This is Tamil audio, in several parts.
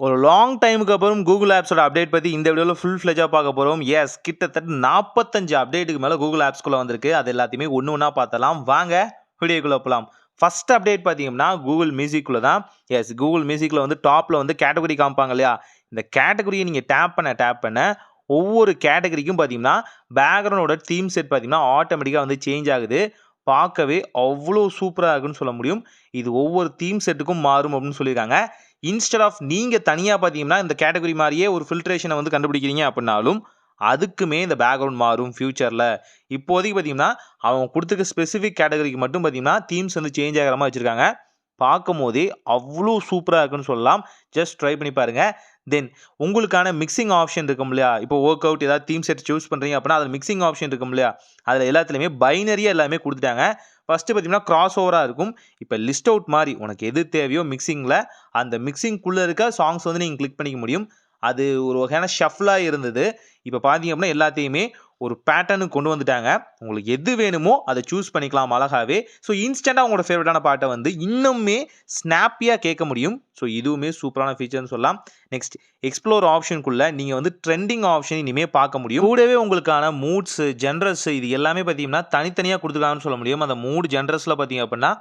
ஒரு லாங் டைமுக்கு அப்புறம் கூகுள் ஆப்ஸோட அப்டேட் பற்றி இந்த வீடியோவில் ஃபுல் ஃப்ளெஜாக பார்க்க போகிறோம். எஸ், கிட்டத்தட்ட 45 அப்டேட்டுக்கு மேலே கூகுள் ஆப்ஸ்குள்ளே வந்திருக்கு. அது எல்லாத்தையுமே ஒன்று ஒன்றா பார்த்தலாம். வாங்க வீடியோக்குள்ளே போகலாம். ஃபர்ஸ்ட் அப்டேட் பார்த்தீங்கன்னா கூகுள் மியூசிக்குள்ளே தான். எஸ், கூகுள் மியூசிக்கில் வந்து டாப்பில் வந்து கேட்டகரி காமிப்பாங்க இல்லையா? இந்த கேட்டகரியை நீங்கள் டேப் பண்ண ஒவ்வொரு கேட்டகரிக்கும் பார்த்தீங்கன்னா பேக்ரவுண்டோட தீம் செட் பார்த்தீங்கன்னா ஆட்டோமேட்டிக்காக வந்து சேஞ்ச் ஆகுது. பார்க்கவே அவ்வளோ சூப்பராக இருக்குன்னு சொல்ல முடியும். இது ஒவ்வொரு தீம் செட்டுக்கும் மாறும் அப்படின்னு சொல்லியிருக்காங்க. இன்ஸ்டெட் ஆஃப் நீங்கள் தனியாக பார்த்தீங்கன்னா இந்த கேட்டகரி மாதிரியே ஒரு ஃபில்ட்ரேஷனை வந்து கண்டுபிடிக்கிறீங்க அப்படின்னாலும் அதுக்குமே இந்த பேக்ரவுண்ட் மாறும் ஃபியூச்சரில். இப்போதைக்கு பார்த்தீங்கன்னா அவங்க கொடுத்துருக்க ஸ்பெசிஃபிக் கேட்டகரிக்கு மட்டும் பார்த்தீங்கன்னா தீம்ஸ் வந்து சேஞ்ச் ஆகிற மாதிரி வச்சுருக்காங்க. பார்க்கும் போதே அவ்வளோ சூப்பராக இருக்குன்னு சொல்லலாம். ஜஸ்ட் ட்ரை பண்ணி பாருங்கள். தென் உங்களுக்கான மிக்சிங் ஆப்ஷன் இருக்கும் இல்லையா? இப்போ ஒர்க் அவுட் ஏதாவது தீம் செட் சூஸ் பண்ணுறீங்க அப்படின்னா அதில் மிக்சிங் ஆப்ஷன் இருக்கும் இல்லையா? அதில் எல்லாத்துலேயுமே பைனரியாக எல்லாமே கொடுத்துட்டாங்க. ஃபஸ்ட்டு பார்த்தீங்கன்னா கிராஸ் ஓவராக இருக்கும். இப்போ லிஸ்ட் அவுட் மாதிரி உனக்கு எது தேவையோ மிக்சிங்கில் அந்த மிக்சிங்குள்ளே இருக்க சாங்ஸ் வந்து நீங்கள் கிளிக் பண்ணிக்க முடியும். அது ஒரு வகையான ஷஃப்லாக இருந்தது. இப்போ பார்த்தீங்க அப்படின்னா எல்லாத்தையுமே ஒரு பேட்டர்னுக்கு கொண்டு வந்துட்டாங்க. உங்களுக்கு எது வேணுமோ அதை சூஸ் பண்ணிக்கலாம் அழகாகவே. ஸோ இன்ஸ்டண்ட்டாக உங்களோட ஃபேவரட்டான பாட்டை வந்து இன்னுமே ஸ்னாப்பியாக கேட்க முடியும். ஸோ இதுவுமே சூப்பரான ஃபீச்சர்னு சொல்லலாம். நெக்ஸ்ட் எக்ஸ்ப்ளோர் ஆப்ஷனுக்குள்ளே நீங்கள் வந்து ட்ரெண்டிங் ஆப்ஷன் இனிமேல் பார்க்க முடியும். கூடவே உங்களுக்கான மூட்ஸு, ஜென்ரஸ் இது எல்லாமே பார்த்தீங்கன்னா தனித்தனியாக கொடுத்துருக்காங்கன்னு சொல்ல முடியும். அந்த மூட் ஜென்ரஸில் பார்த்தீங்க அப்படின்னா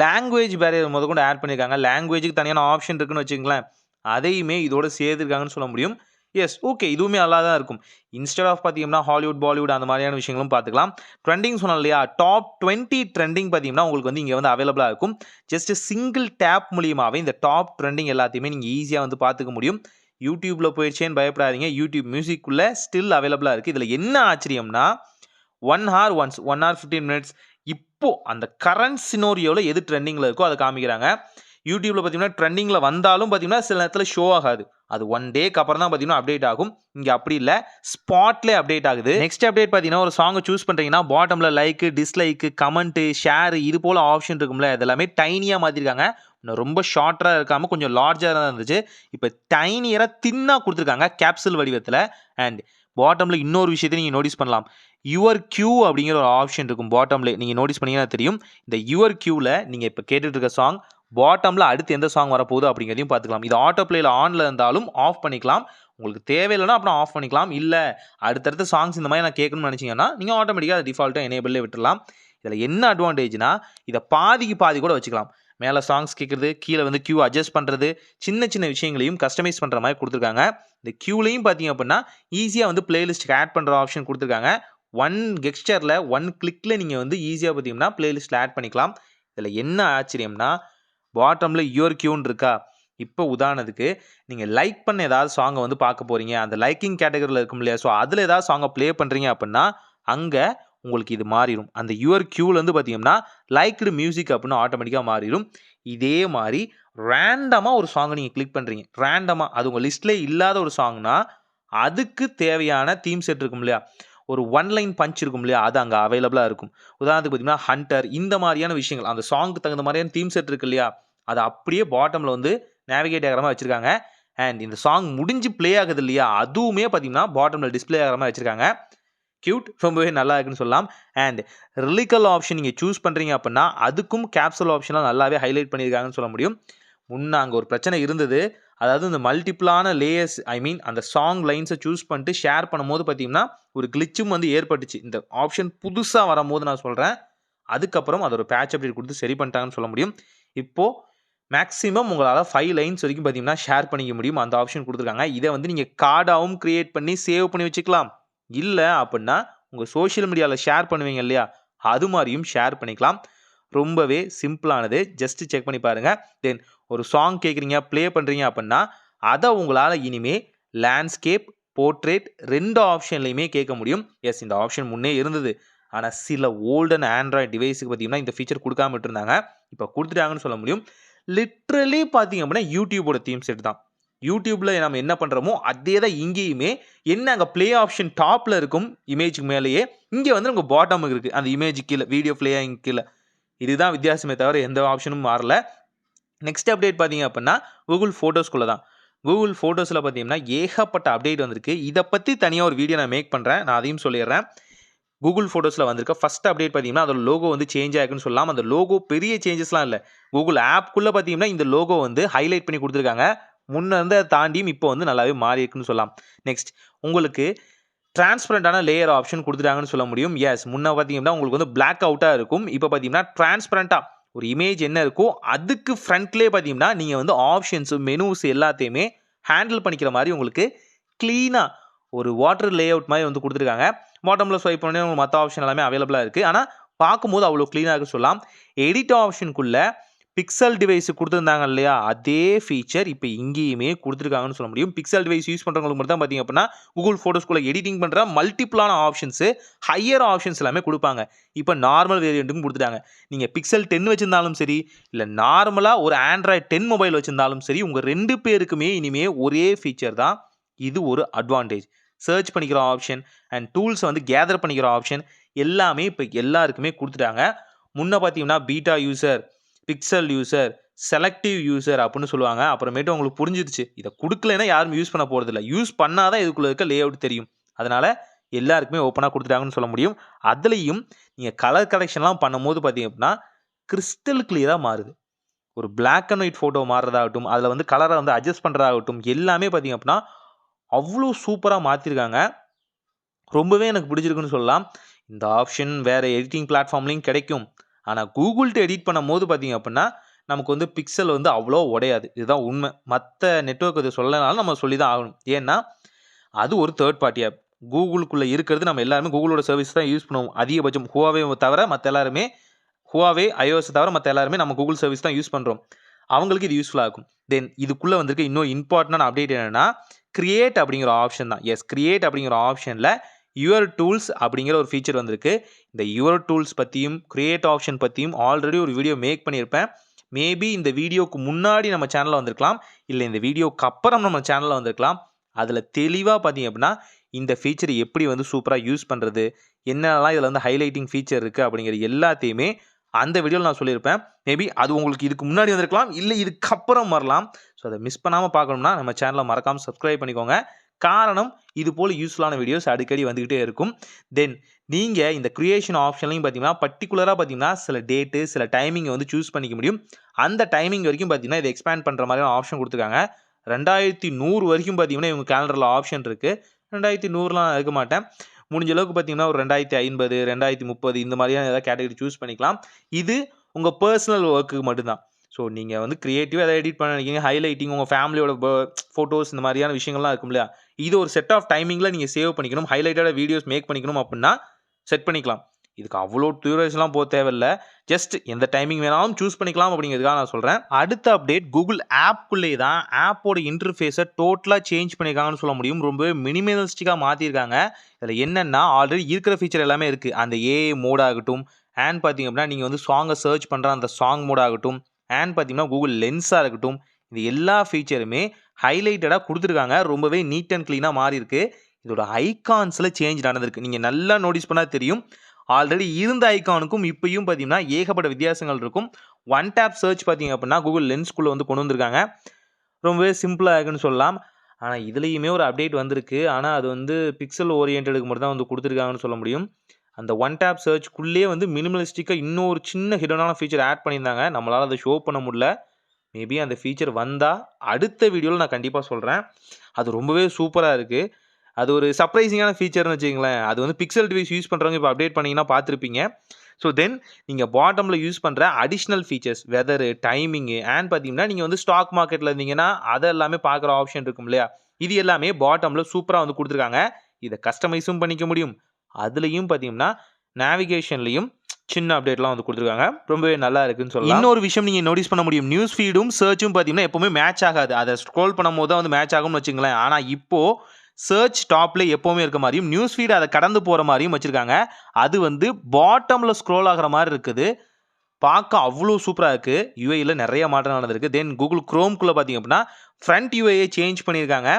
லாங்குவேஜ் பேரியர் முதற்கொண்டு ஆட் பண்ணியிருக்காங்க. லாங்குவேஜுக்கு தனியான ஆப்ஷன் இருக்குன்னு வச்சுங்களேன். அதையுமே இதோட சேர்த்துருக்காங்கன்னு சொல்ல முடியும். எஸ், ஓகே, இதுவுமே நல்லா தான் இருக்கும். இன்ஸ்டெட் ஆஃப் பார்த்தீங்கன்னா ஹாலிவுட், பாலிவுட் அந்த மாதிரியான விஷயங்களும் பார்த்துக்கலாம். ட்ரெண்டிங் சொன்னோம் இல்லையா? டாப் 20 ட்ரெண்டிங் பார்த்தீங்கன்னா உங்களுக்கு வந்து இங்கே வந்து அவைலபிளாக இருக்கும். ஜஸ்ட் சிங்கிள் டேப் மூலியமாகவே இந்த டாப் ட்ரெண்டிங் எல்லாத்தையுமே நீங்கள் ஈஸியாக வந்து பார்த்துக்க முடியும். யூடியூப்பில் போயிடுச்சேன்னு பயப்படாதீங்க. யூடியூப் மியூசிக்குள்ளே ஸ்டில் அவைலபிளாக இருக்குது. இதில் என்ன ஆச்சரியம்னா 1 hour ஒன்ஸ் 1 hour 15 minutes இப்போ அந்த கரண்ட் சினோரியோவில் எது ட்ரெண்டிங்கில் இருக்கோ அதை காமிக்கிறாங்க. யூடியூப்ல பார்த்தீங்கன்னா ட்ரெண்டிங்கில் வந்தாலும் பார்த்தீங்கன்னா சில நேரத்தில் ஷோ ஆகாது. அது 1 டேக்கு அப்புறம் தான் பார்த்தீங்கன்னா அப்டேட் ஆகும். இங்கே அப்படி இல்லை, ஸ்பாட்லேயே அப்டேட் ஆகுது. நெக்ஸ்ட் அப்டேட் பார்த்தீங்கன்னா ஒரு சாங்கை சூஸ் பண்ணுறீங்கன்னா பாட்டமில் லைக்கு, டிஸ்லைக்கு, கமெண்ட்டு, ஷேர் இது போல் ஆப்ஷன் இருக்கும்ல, இதெல்லாமே டைனியாக மாற்றிருக்காங்க. ரொம்ப ஷார்ட்டராக இருக்காமல் கொஞ்சம் லார்ஜாக தான் இருந்துச்சு. இப்போ டைனியராக தின்னாக கொடுத்துருக்காங்க கேப்சூல் வடிவத்தில். அண்ட் பாட்டமில் இன்னொரு விஷயத்தை நீங்கள் நோட்டீஸ் பண்ணலாம். யுவர் கியூ அப்படிங்கிற ஒரு ஆப்ஷன் இருக்கும் பாட்டமில். நீங்கள் நோட்டீஸ் பண்ணிங்கன்னா தெரியும். இந்த யுவர் கியூவில் நீங்கள் இப்போ கேட்டுட்டு இருக்க சாங் பாட்டமில் அடுத்து எந்த சாங் வரப்போகுது அப்படிங்கிறதையும் பார்த்துக்கலாம். இது ஆட்டோ பிளேயில் ஆனில் இருந்தாலும் ஆஃப் பண்ணிக்கலாம். உங்களுக்கு தேவையில்லைன்னா அப்புறம் ஆஃப் பண்ணிக்கலாம். இல்லை அடுத்தடுத்த சாங்ஸ் இந்த மாதிரி நான் கேட்கணும்னு நினச்சிங்கன்னா நீங்கள் ஆட்டோமேட்டிக்காக அதை டிஃபால்ட்டாக எனேபிள்லேயே விட்டுடலாம். இதில் என்ன அட்வான்டேஜ்னா இதை பாதிக்கு பாதி கூட வச்சுக்கலாம். மேலே சாங்ஸ் கேட்குறது, கீழே வந்து கியூ அட்ஜஸ்ட் பண்ணுறது, சின்ன சின்ன விஷயங்களையும் கஸ்டமைஸ் பண்ணுற மாதிரி கொடுத்துருக்காங்க. இந்த கியூலையும் பார்த்தீங்க அப்படின்னா ஈஸியாக வந்து பிளேலிஸ்ட்டுக்கு ஆட் பண்ணுற ஆப்ஷன் கொடுத்துருக்காங்க. 1 கெஸ்டரில் 1 கிளிக்கில் நீங்கள் வந்து ஈஸியாக பார்த்தீங்கன்னா பிளேலிஸ்ட்டில் ஆட் பண்ணிக்கலாம். இதில் என்ன ஆச்சரியம்னா பாட்டமில் யுவர் கியூன்னு இருக்கா? இப்போ உதாரணத்துக்கு நீங்கள் லைக் பண்ண ஏதாவது சாங்கை வந்து பார்க்க போகிறீங்க, அந்த லைக்கிங் கேட்டகரியில் இருக்கும் இல்லையா? ஸோ அதில் ஏதாவது சாங்கை ப்ளே பண்ணுறீங்க அப்படின்னா அங்கே உங்களுக்கு இது மாறிடும். அந்த யுவர் கியூலேருந்து பார்த்தீங்கன்னா லைக்டு மியூசிக் அப்படின்னு ஆட்டோமேட்டிக்காக மாறிடும். இதே மாதிரி ரேண்டமாக ஒரு சாங்கை நீங்கள் கிளிக் பண்ணுறீங்க, ரேண்டமாக அது உங்கள் லிஸ்ட்லேயே இல்லாத ஒரு சாங்னா அதுக்கு தேவையான தீம் செட் இருக்கும் இல்லையா? ஒரு 1 லைன் பஞ்ச் இருக்கும் இல்லையா? அது அங்கே அவைலபிளாக இருக்கும். உதாரணத்துக்கு பார்த்தீங்கன்னா ஹண்டர் இந்த மாதிரியான விஷயங்கள், அந்த சாங்க்கு தகுந்த மாதிரியான தீம் செட் இருக்கு இல்லையா? அதை அப்படியே பாட்டமில் வந்து நேவிகேட் ஆகிற மாதிரி வச்சுருக்காங்க. அண்ட் இந்த சாங் முடிஞ்சு ப்ளே ஆகுது இல்லையா? அதுவுமே பார்த்தீங்கன்னா பாட்டமில் டிஸ்பிளே ஆகிற மாதிரி வச்சுருக்காங்க. கியூட், ரொம்பவே நல்லா இருக்குன்னு சொல்லலாம். அண்ட் ரிலிக்கல் ஆப்ஷன் நீங்கள் சூஸ் பண்ணுறீங்க அப்படின்னா அதுக்கும் கேப்சூல் ஆப்ஷன்லாம் நல்லாவே ஹைலைட் பண்ணியிருக்காங்கன்னு சொல்ல முடியும். முன்னே அங்கே ஒரு பிரச்சனை இருந்தது. அதாவது இந்த மல்டிபிளான லேயர்ஸ், ஐ மீன் அந்த சாங் லைன்ஸை சூஸ் பண்ணிட்டு ஷேர் பண்ணும்போது பார்த்தீங்கன்னா ஒரு கிளிச்சும் வந்து ஏற்பட்டுச்சு. இந்த ஆப்ஷன் புதுசாக வரும்போது நான் சொல்கிறேன். அதுக்கப்புறம் அது ஒரு பேட்ச் அப்டேட் கொடுத்து சரி பண்ணிட்டாங்கன்னு சொல்ல முடியும். இப்போது மேக்ஸிமம் உங்களால் 5 லைன்ஸ் வரைக்கும் பார்த்தீங்கன்னா ஷேர் பண்ணிக்க முடியும். அந்த ஆப்ஷன் கொடுத்துருக்காங்க. இதை வந்து நீங்கள் கார்டாகவும் க்ரியேட் பண்ணி சேவ் பண்ணி வச்சுக்கலாம். இல்லை அப்படின்னா உங்கள் சோஷியல் மீடியாவில் ஷேர் பண்ணுவீங்க இல்லையா? அது மாதிரியும் ஷேர் பண்ணிக்கலாம். ரொம்பவே சிம்பிளானது. ஜஸ்ட் செக் பண்ணி பாருங்கள். தென் ஒரு சாங் கேட்குறீங்க, ப்ளே பண்ணுறீங்க அப்படின்னா அதை உங்களால் இனிமே லேண்ட்ஸ்கேப், போர்ட்ரேட் 2 ஆப்ஷன்லையுமே கேட்க முடியும். எஸ், இந்த ஆப்ஷன் முன்னே இருந்தது. ஆனால் சில ஓல்டன் ஆண்ட்ராய்டு டிவைஸுக்கு பார்த்தீங்கன்னா இந்த ஃபீச்சர் கொடுக்காம விட்டுருந்தாங்க. இப்போ கொடுத்துட்டாங்கன்னு சொல்ல முடியும். லிட்ரலி பார்த்தீங்க அப்படின்னா யூடியூபோட தீம் செட் தான். யூடியூப்பில் நம்ம என்ன பண்ணுறோமோ அதே தான் இங்கேயுமே. என்ன அங்கே ப்ளே ஆப்ஷன் டாப்பில் இருக்கும் இமேஜுக்கு மேலேயே, இங்கே வந்து உங்கள் பாட்டமுக்கு இருக்குது அந்த இமேஜ் கீழே, வீடியோ பிளேயிங் கீழே. இதுதான் வித்தியாசமே தவிர எந்த ஆப்ஷனும் மாறல. நெக்ஸ்ட் அப்டேட் பார்த்தீங்க அப்படின்னா கூகுள் ஃபோட்டோஸ்குள்ளே தான். கூகுள் ஃபோட்டோஸில் பார்த்தீங்கன்னா ஏகப்பட்ட அப்டேட் வந்திருக்கு. இதை பற்றி தனியாக ஒரு வீடியோ நான் மேக் பண்ணுறேன். நான் அதையும் சொல்லிடுறேன். கூகுள் ஃபோட்டோஸில் வந்திருக்க ஃபஸ்ட் அப்டேட் பார்த்தீங்கன்னா அதோட லோகோ வந்து சேஞ்ச் ஆகிருக்குன்னு சொல்லலாம். அந்த லோகோ பெரிய சேஞ்சஸ்லாம் இல்லை. கூகுள் ஆப்குள்ளே பார்த்தீங்கன்னா இந்த லோகோ வந்து ஹைலைட் பண்ணி கொடுத்துருக்காங்க. முன்ன இருந்தத தாண்டியும் இப்போ வந்து நல்லாவே மாறி இருக்குன்னு சொல்லலாம். நெக்ஸ்ட் உங்களுக்கு டிரான்ஸ்பரண்டான லேயர் ஆப்ஷன் குடுத்துட்டாங்கன்னு சொல்ல முடியும். எஸ் முன்ன பார்த்தீங்கன்னா, உங்களுக்கு வந்து பிளாக் அவுட்டா இருக்கும். இப்போ பார்த்தீங்கன்னா, டிரான்ஸ்பரண்டா ஒரு இமேஜ் என்ன இருக்கோ, அதுக்கு ஃப்ரண்ட்லயே பார்த்தீங்கன்னா, நீங்க வந்து ஆப்ஷன்ஸ், மெனூஸ் எல்லாத்தையுமே ஹேண்டில் பண்ணிக்கிற மாரி உங்களுக்கு கிளீனா ஒரு வாட்டர் லேஅவுட் மாரி வந்து குடுத்துருக்காங்க. பாட்டம்ல ஸ்வைப் பண்ணி உங்களுக்கு மத்த ஆப்ஷன் எல்லாமே அவைலபிளா இருக்கு. ஆனா, பார்க்கும்போது அவ்வளோ கிளீனா இருக்குன்னு சொல்லலாம். எடிட் ஆப்ஷனுக்குள்ள பிக்சல் டிவைஸ் குடுத்திருந்தாங்க இல்லையா? அதே ஃபீச்சர் இப்ப இங்கேயுமே குடுத்துருக்காங்கன்னு சொல்ல முடியும். பிக்சல் டிவைஸ் யூஸ் பண்றவங்களுக்கு மட்டும் தான் பார்த்தீங்க அப்படின்னா, Google ஃபோட்டோஸ்குள்ள எடிட்டிங் பண்ற மல்டிபிளான ஆப்ஷன்ஸ், ஹையர் ஆப்ஷன்ஸ் எல்லாமே குடுப்பாங்க. இப்ப நார்மல் வேரியன்ட்டும் குடுத்துட்டாங்க. நீங்க பிக்சல் 10 வச்சிருந்தாலும் சரி, இல்ல நார்மலா ஒரு Android 10 மொபைல் வச்சிருந்தாலும் சரி, உங்க 2 பேருக்குமே இனிமே ஒரே ஃபீச்சர் தான். இது ஒரு அட்வான்டேஜ். சர்ச் பண்ணிக்கிற ஆப்ஷன் அண்ட் டூல்ஸ் வந்து கேதர் பண்ணிக்கிற ஆப்ஷன் எல்லாமே இப்ப எல்லாருக்குமே குடுத்துட்டாங்க. முன்ன பார்த்தீங்கன்னா, beta user, pixel user, selective user அப்படின்னு சொல்லுவாங்க. அப்புறமேட்டு உங்களுக்கு புரிஞ்சிருச்சு. இத குடுக்கலைன்னா யாரும் யூஸ் பண்ண போறதில்ல. யூஸ் பண்ணா தான் இதுக்குள்ள இருக்க லேஅவுட் தெரியும். அதனால எல்லாருக்குமே ஓப்பனா குடுத்துட்டாங்கன்னு சொல்ல முடியும். அதுலயும் நீங்க கலர் கரெக்ஷன்லாம் பண்ணும்போது பார்த்தீங்க அப்படின்னா, கிறிஸ்டல் கிளியரா மாறுது. ஒரு பிளாக் அண்ட் ஒயிட் ஃபோட்டோ மாறுறதாகட்டும், அதுல வந்து கலர வந்து அட்ஜஸ்ட் பண்றதாகட்டும், எல்லாமே பார்த்தீங்க அப்படின்னா, அவ்ளோ சூப்பரா மாத்திருக்காங்க. ரொம்பவே எனக்கு பிடிச்சிருக்குன்னு சொல்லலாம். இந்த ஆப்ஷன் வேற எடிட்டிங் பிளாட்ஃபார்ம்லயும் கிடைக்கும். ஆனா கூகுள்ட்ட எடிட் பண்ணும்போது பார்த்தீங்க அப்படின்னா, நமக்கு வந்து பிக்சல் வந்து அவ்வளோ உடையாது. இதுதான் உண்மை. மத்த நெட்வொர்க் இத சொல்லனாலும் நம்ம சொல்லி தான் ஆகணும். ஏன்னா, அது ஒரு தேர்ட் பார்ட்டி ஆப். கூகுளுக்குள்ள இருக்கிறது நம்ம எல்லாருமே கூகுளோட சர்வீஸ் தான் யூஸ் பண்ணுவோம். அதிகபட்சம் Huaweiவ தவிர மத்த எல்லாருமே Huawei, iOS தவிர மத்த எல்லாருமே நம்ம Google சர்வீஸ் தான் யூஸ் பண்றோம். அவங்களுக்கு இது யூஸ்ஃபுல்லா இருக்கும். தென் இதுக்குள்ள வந்திருக்க இன்னொரு இம்பார்ட்டன்டான அப்டேட் என்னன்னா, கிரியேட் அப்படிங்கிற ஆப்ஷன் தான். எஸ் கிரியேட் அப்படிங்கிற ஆப்ஷன்ல யுவர் டூல்ஸ் அப்படிங்கிற ஒரு ஃபீச்சர் வந்திருக்கு. இந்த யுவர் டூல்ஸ் பத்தியும், கிரியேட் ஆப்ஷன் பத்தியும் ஆல்ரெடி ஒரு வீடியோ மேக் பண்ணியிருப்பேன். மேபி இந்த வீடியோக்கு முன்னாடி நம்ம சேனல்ல வந்திருக்கலாம். இல்ல இந்த வீடியோக்கு அப்புறம் நம்ம சேனல்ல வந்திருக்கலாம். அதுல தெளிவா பார்த்தீங்க அப்படின்னா, இந்த ஃபீச்சர் எப்படி வந்து சூப்பரா யூஸ் பண்றது? என்னலாம் இதுல வந்து ஹைலைட்டிங் ஃபீச்சர் இருக்கு அப்படிங்கிற எல்லாத்தையுமே அந்த வீடியோல நான் சொல்லியிருப்பேன். மேபி அது உங்களுக்கு இதுக்கு முன்னாடி வந்திருக்கலாம். இல்ல இதுக்கப்புறம் வரலாம். ஸோ அத மிஸ் பண்ணாம பார்க்கணும்னா நம்ம சேனல மறக்காம சப்ஸ்கிரைப் பண்ணிக்கோங்க. காரணம் இது போல யூஸ்ஃபுல்லான வீடியோஸ் அடிக்கடி வந்துகிட்டே இருக்கும். தென் நீங்க இந்த கிரியேஷன் ஆப்ஷன்லயும் பார்த்தீங்கன்னா, பர்ட்டிகுலரா பார்த்தீங்கன்னா, சில டேட்டு, சில டைமிங்க வந்து சூஸ் பண்ணிக்க முடியும். அந்த டைமிங் வரைக்கும் பார்த்தீங்கன்னா, இத எக்ஸ்பேண்ட் பண்ற மாதிரியான ஆப்ஷன் குடுத்துருக்காங்க. 2100 வரைக்கும் பார்த்தீங்கன்னா, இவங்க கேலண்டர்ல ஆப்ஷன் இருக்கு. 2100லாம் இருக்க மாட்டேன். முடிஞ்ச அளவுக்கு பார்த்தீங்கன்னா, ஒரு 2050, 2030 இந்த மாதிரியான ஏதாவது கேட்டகரி சூஸ் பண்ணிக்கலாம். இது உங்க பெர்சனல் வொர்க்குக்கு மட்டும் தான். ஸோ நீங்க வந்து கிரியேட்டிவா எதாவது எடிட் பண்ண நினைக்கிறீங்க, ஹைலைட்டிங் உங்க ஃபேமிலியோட ஃபோட்டோஸ் இந்த மாதிரியான விஷயங்கள்லாம் இருக்கும் இல்லையா? இது ஒரு செட் ஆஃப் டைமிங்ல நீங்க சேவ் பண்ணிக்கணும். ஹைலைட்டடா வீடியோஸ் மேக் பண்ணிக்கணும் அப்படின்னா, செட் பண்ணிக்கலாம். இதுக்கு அவ்வளோ டியூரேஷன்லாம் தேவையில்ல. ஜஸ்ட் எந்த டைமிங் வேணாலும் சூஸ் பண்ணிக்கலாம் அப்படிங்கிறதுக்காக நான் சொல்றேன். அடுத்த அப்டேட் கூகுள் ஆப்க்குள்ளேயே தான் ஆப்போட இன்டர்ஃபேஸ டோட்டலா சேஞ்ச் பண்ணியிருக்காங்கன்னு சொல்ல முடியும். ரொம்பவே மினிமலிஸ்டிக்கா மாத்திருக்காங்க. இதுல என்னன்னா, ஆல்ரெடி இருக்கிற ஃபீச்சர் எல்லாமே இருக்கு. அந்த ஏஐ மோட் ஆகட்டும், அண்ட் பார்த்தீங்க அப்படின்னா, நீங்க வந்து சாங்க சர்ச் பண்ற அந்த சாங் மோட் ஆகட்டும், அண்ட் பார்த்தீங்கன்னா, கூகுள் லென்ஸா இருக்கட்டும், இது எல்லா ஃபீச்சருமே ஹைலைட்டடா குடுத்துருக்காங்க. ரொம்பவே நீட் அண்ட் கிளீனா மாறியிருக்கு. இதோட ஐகான்ஸ்ல சேஞ்ச் நடந்திருக்கு. நீங்க நல்லா நோட்டீஸ் பண்ணா தெரியும். ஆல்ரெடி இருந்த ஐகானுக்கும் இப்பயும் பார்த்தீங்கன்னா, ஏகப்பட்ட வித்தியாசங்கள் இருக்கும். ஒன் டேப் சர்ச் பார்த்தீங்க அப்படின்னா, கூகுள் லென்ஸ்குள்ள வந்து கொண்டு வந்திருக்காங்க. ரொம்பவே சிம்பிளா இருக்குன்னு சொல்லலாம். ஆனா, இதுலயுமே ஒரு அப்டேட் வந்திருக்கு. ஆனா, அது வந்து பிக்சல் ஓரியன்டடுக்கு மட்டும் தான் வந்து குடுத்துருக்காங்கன்னு சொல்ல முடியும். அந்த ஒன் டேப் சர்ச்க்குள்ளேயே வந்து மினிமலிஸ்டிக்கா இன்னொரு சின்ன ஹிடனான ஃபீச்சர் ஆட் பண்ணியிருந்தாங்க. நம்மளால அத ஷோ பண்ண முடியல. மேபி அந்த ஃபீச்சர் வந்தா, அடுத்த வீடியோல நான் கண்டிப்பா சொல்றேன். அது ரொம்பவே சூப்பரா இருக்கு. அது ஒரு சர்ப்ரைசிங்கான ஃபீச்சர்னு வச்சுக்கங்களேன். அது வந்து பிக்சல் டிவைஸ் யூஸ் பண்றவங்க இப்ப அப்டேட் பண்ணீங்கன்னா பார்த்திருப்பீங்க. ஸோ தென் நீங்க பாட்டம்ல யூஸ் பண்ற additional features weather, timing and பார்த்தீங்கன்னா, நீங்க வந்து ஸ்டாக் மார்க்கெட்ல இருந்தீங்கன்னா, அத எல்லாமே பார்க்குற ஆப்ஷன் இருக்கும் இல்லையா? இது எல்லாமே பாட்டம்ல சூப்பரா வந்து குடுத்துருக்காங்க. இத கஸ்டமைஸும் பண்ணிக்க முடியும். அதுலயும் பார்த்தீங்கன்னா, நேவிகேஷன்லயும் சின்ன அப்டேட்லாம் வந்து குடுத்துருக்காங்க. ரொம்பவே நல்லா இருக்குன்னு சொல்லலாம். இன்னொரு விஷயம் நீங்க நோட்டீஸ் பண்ண முடியும். நியூஸ் ஃபீடும், சர்ச்சும் பார்த்தீங்கன்னா, எப்பவுமே மேட்ச் ஆகாது. அத ஸ்க்ரோல் பண்ணும்போது தான் வந்து மேட்ச் ஆகும்னு வச்சுக்கங்களேன். ஆனா இப்போ சர்ச் டாப்ல எப்பவுமே இருக்க மாரியும், நியூஸ் ஃபீட் அத கடந்து போற மாரியும் வச்சிருக்காங்க. அது வந்து பாட்டம்ல ஸ்க்ரோல் ஆகுற மாரி இருக்குது. பார்க்க அவ்ளோ சூப்பரா இருக்கு. யுஐல நெறைய மாற்றம் நடந்திருக்கு. தென் கூகுள் குரோம்குள்ள பார்த்தீங்க அப்படின்னா, ஃப்ரண்ட் யுஐய சேஞ்ச் பண்ணியிருக்காங்க.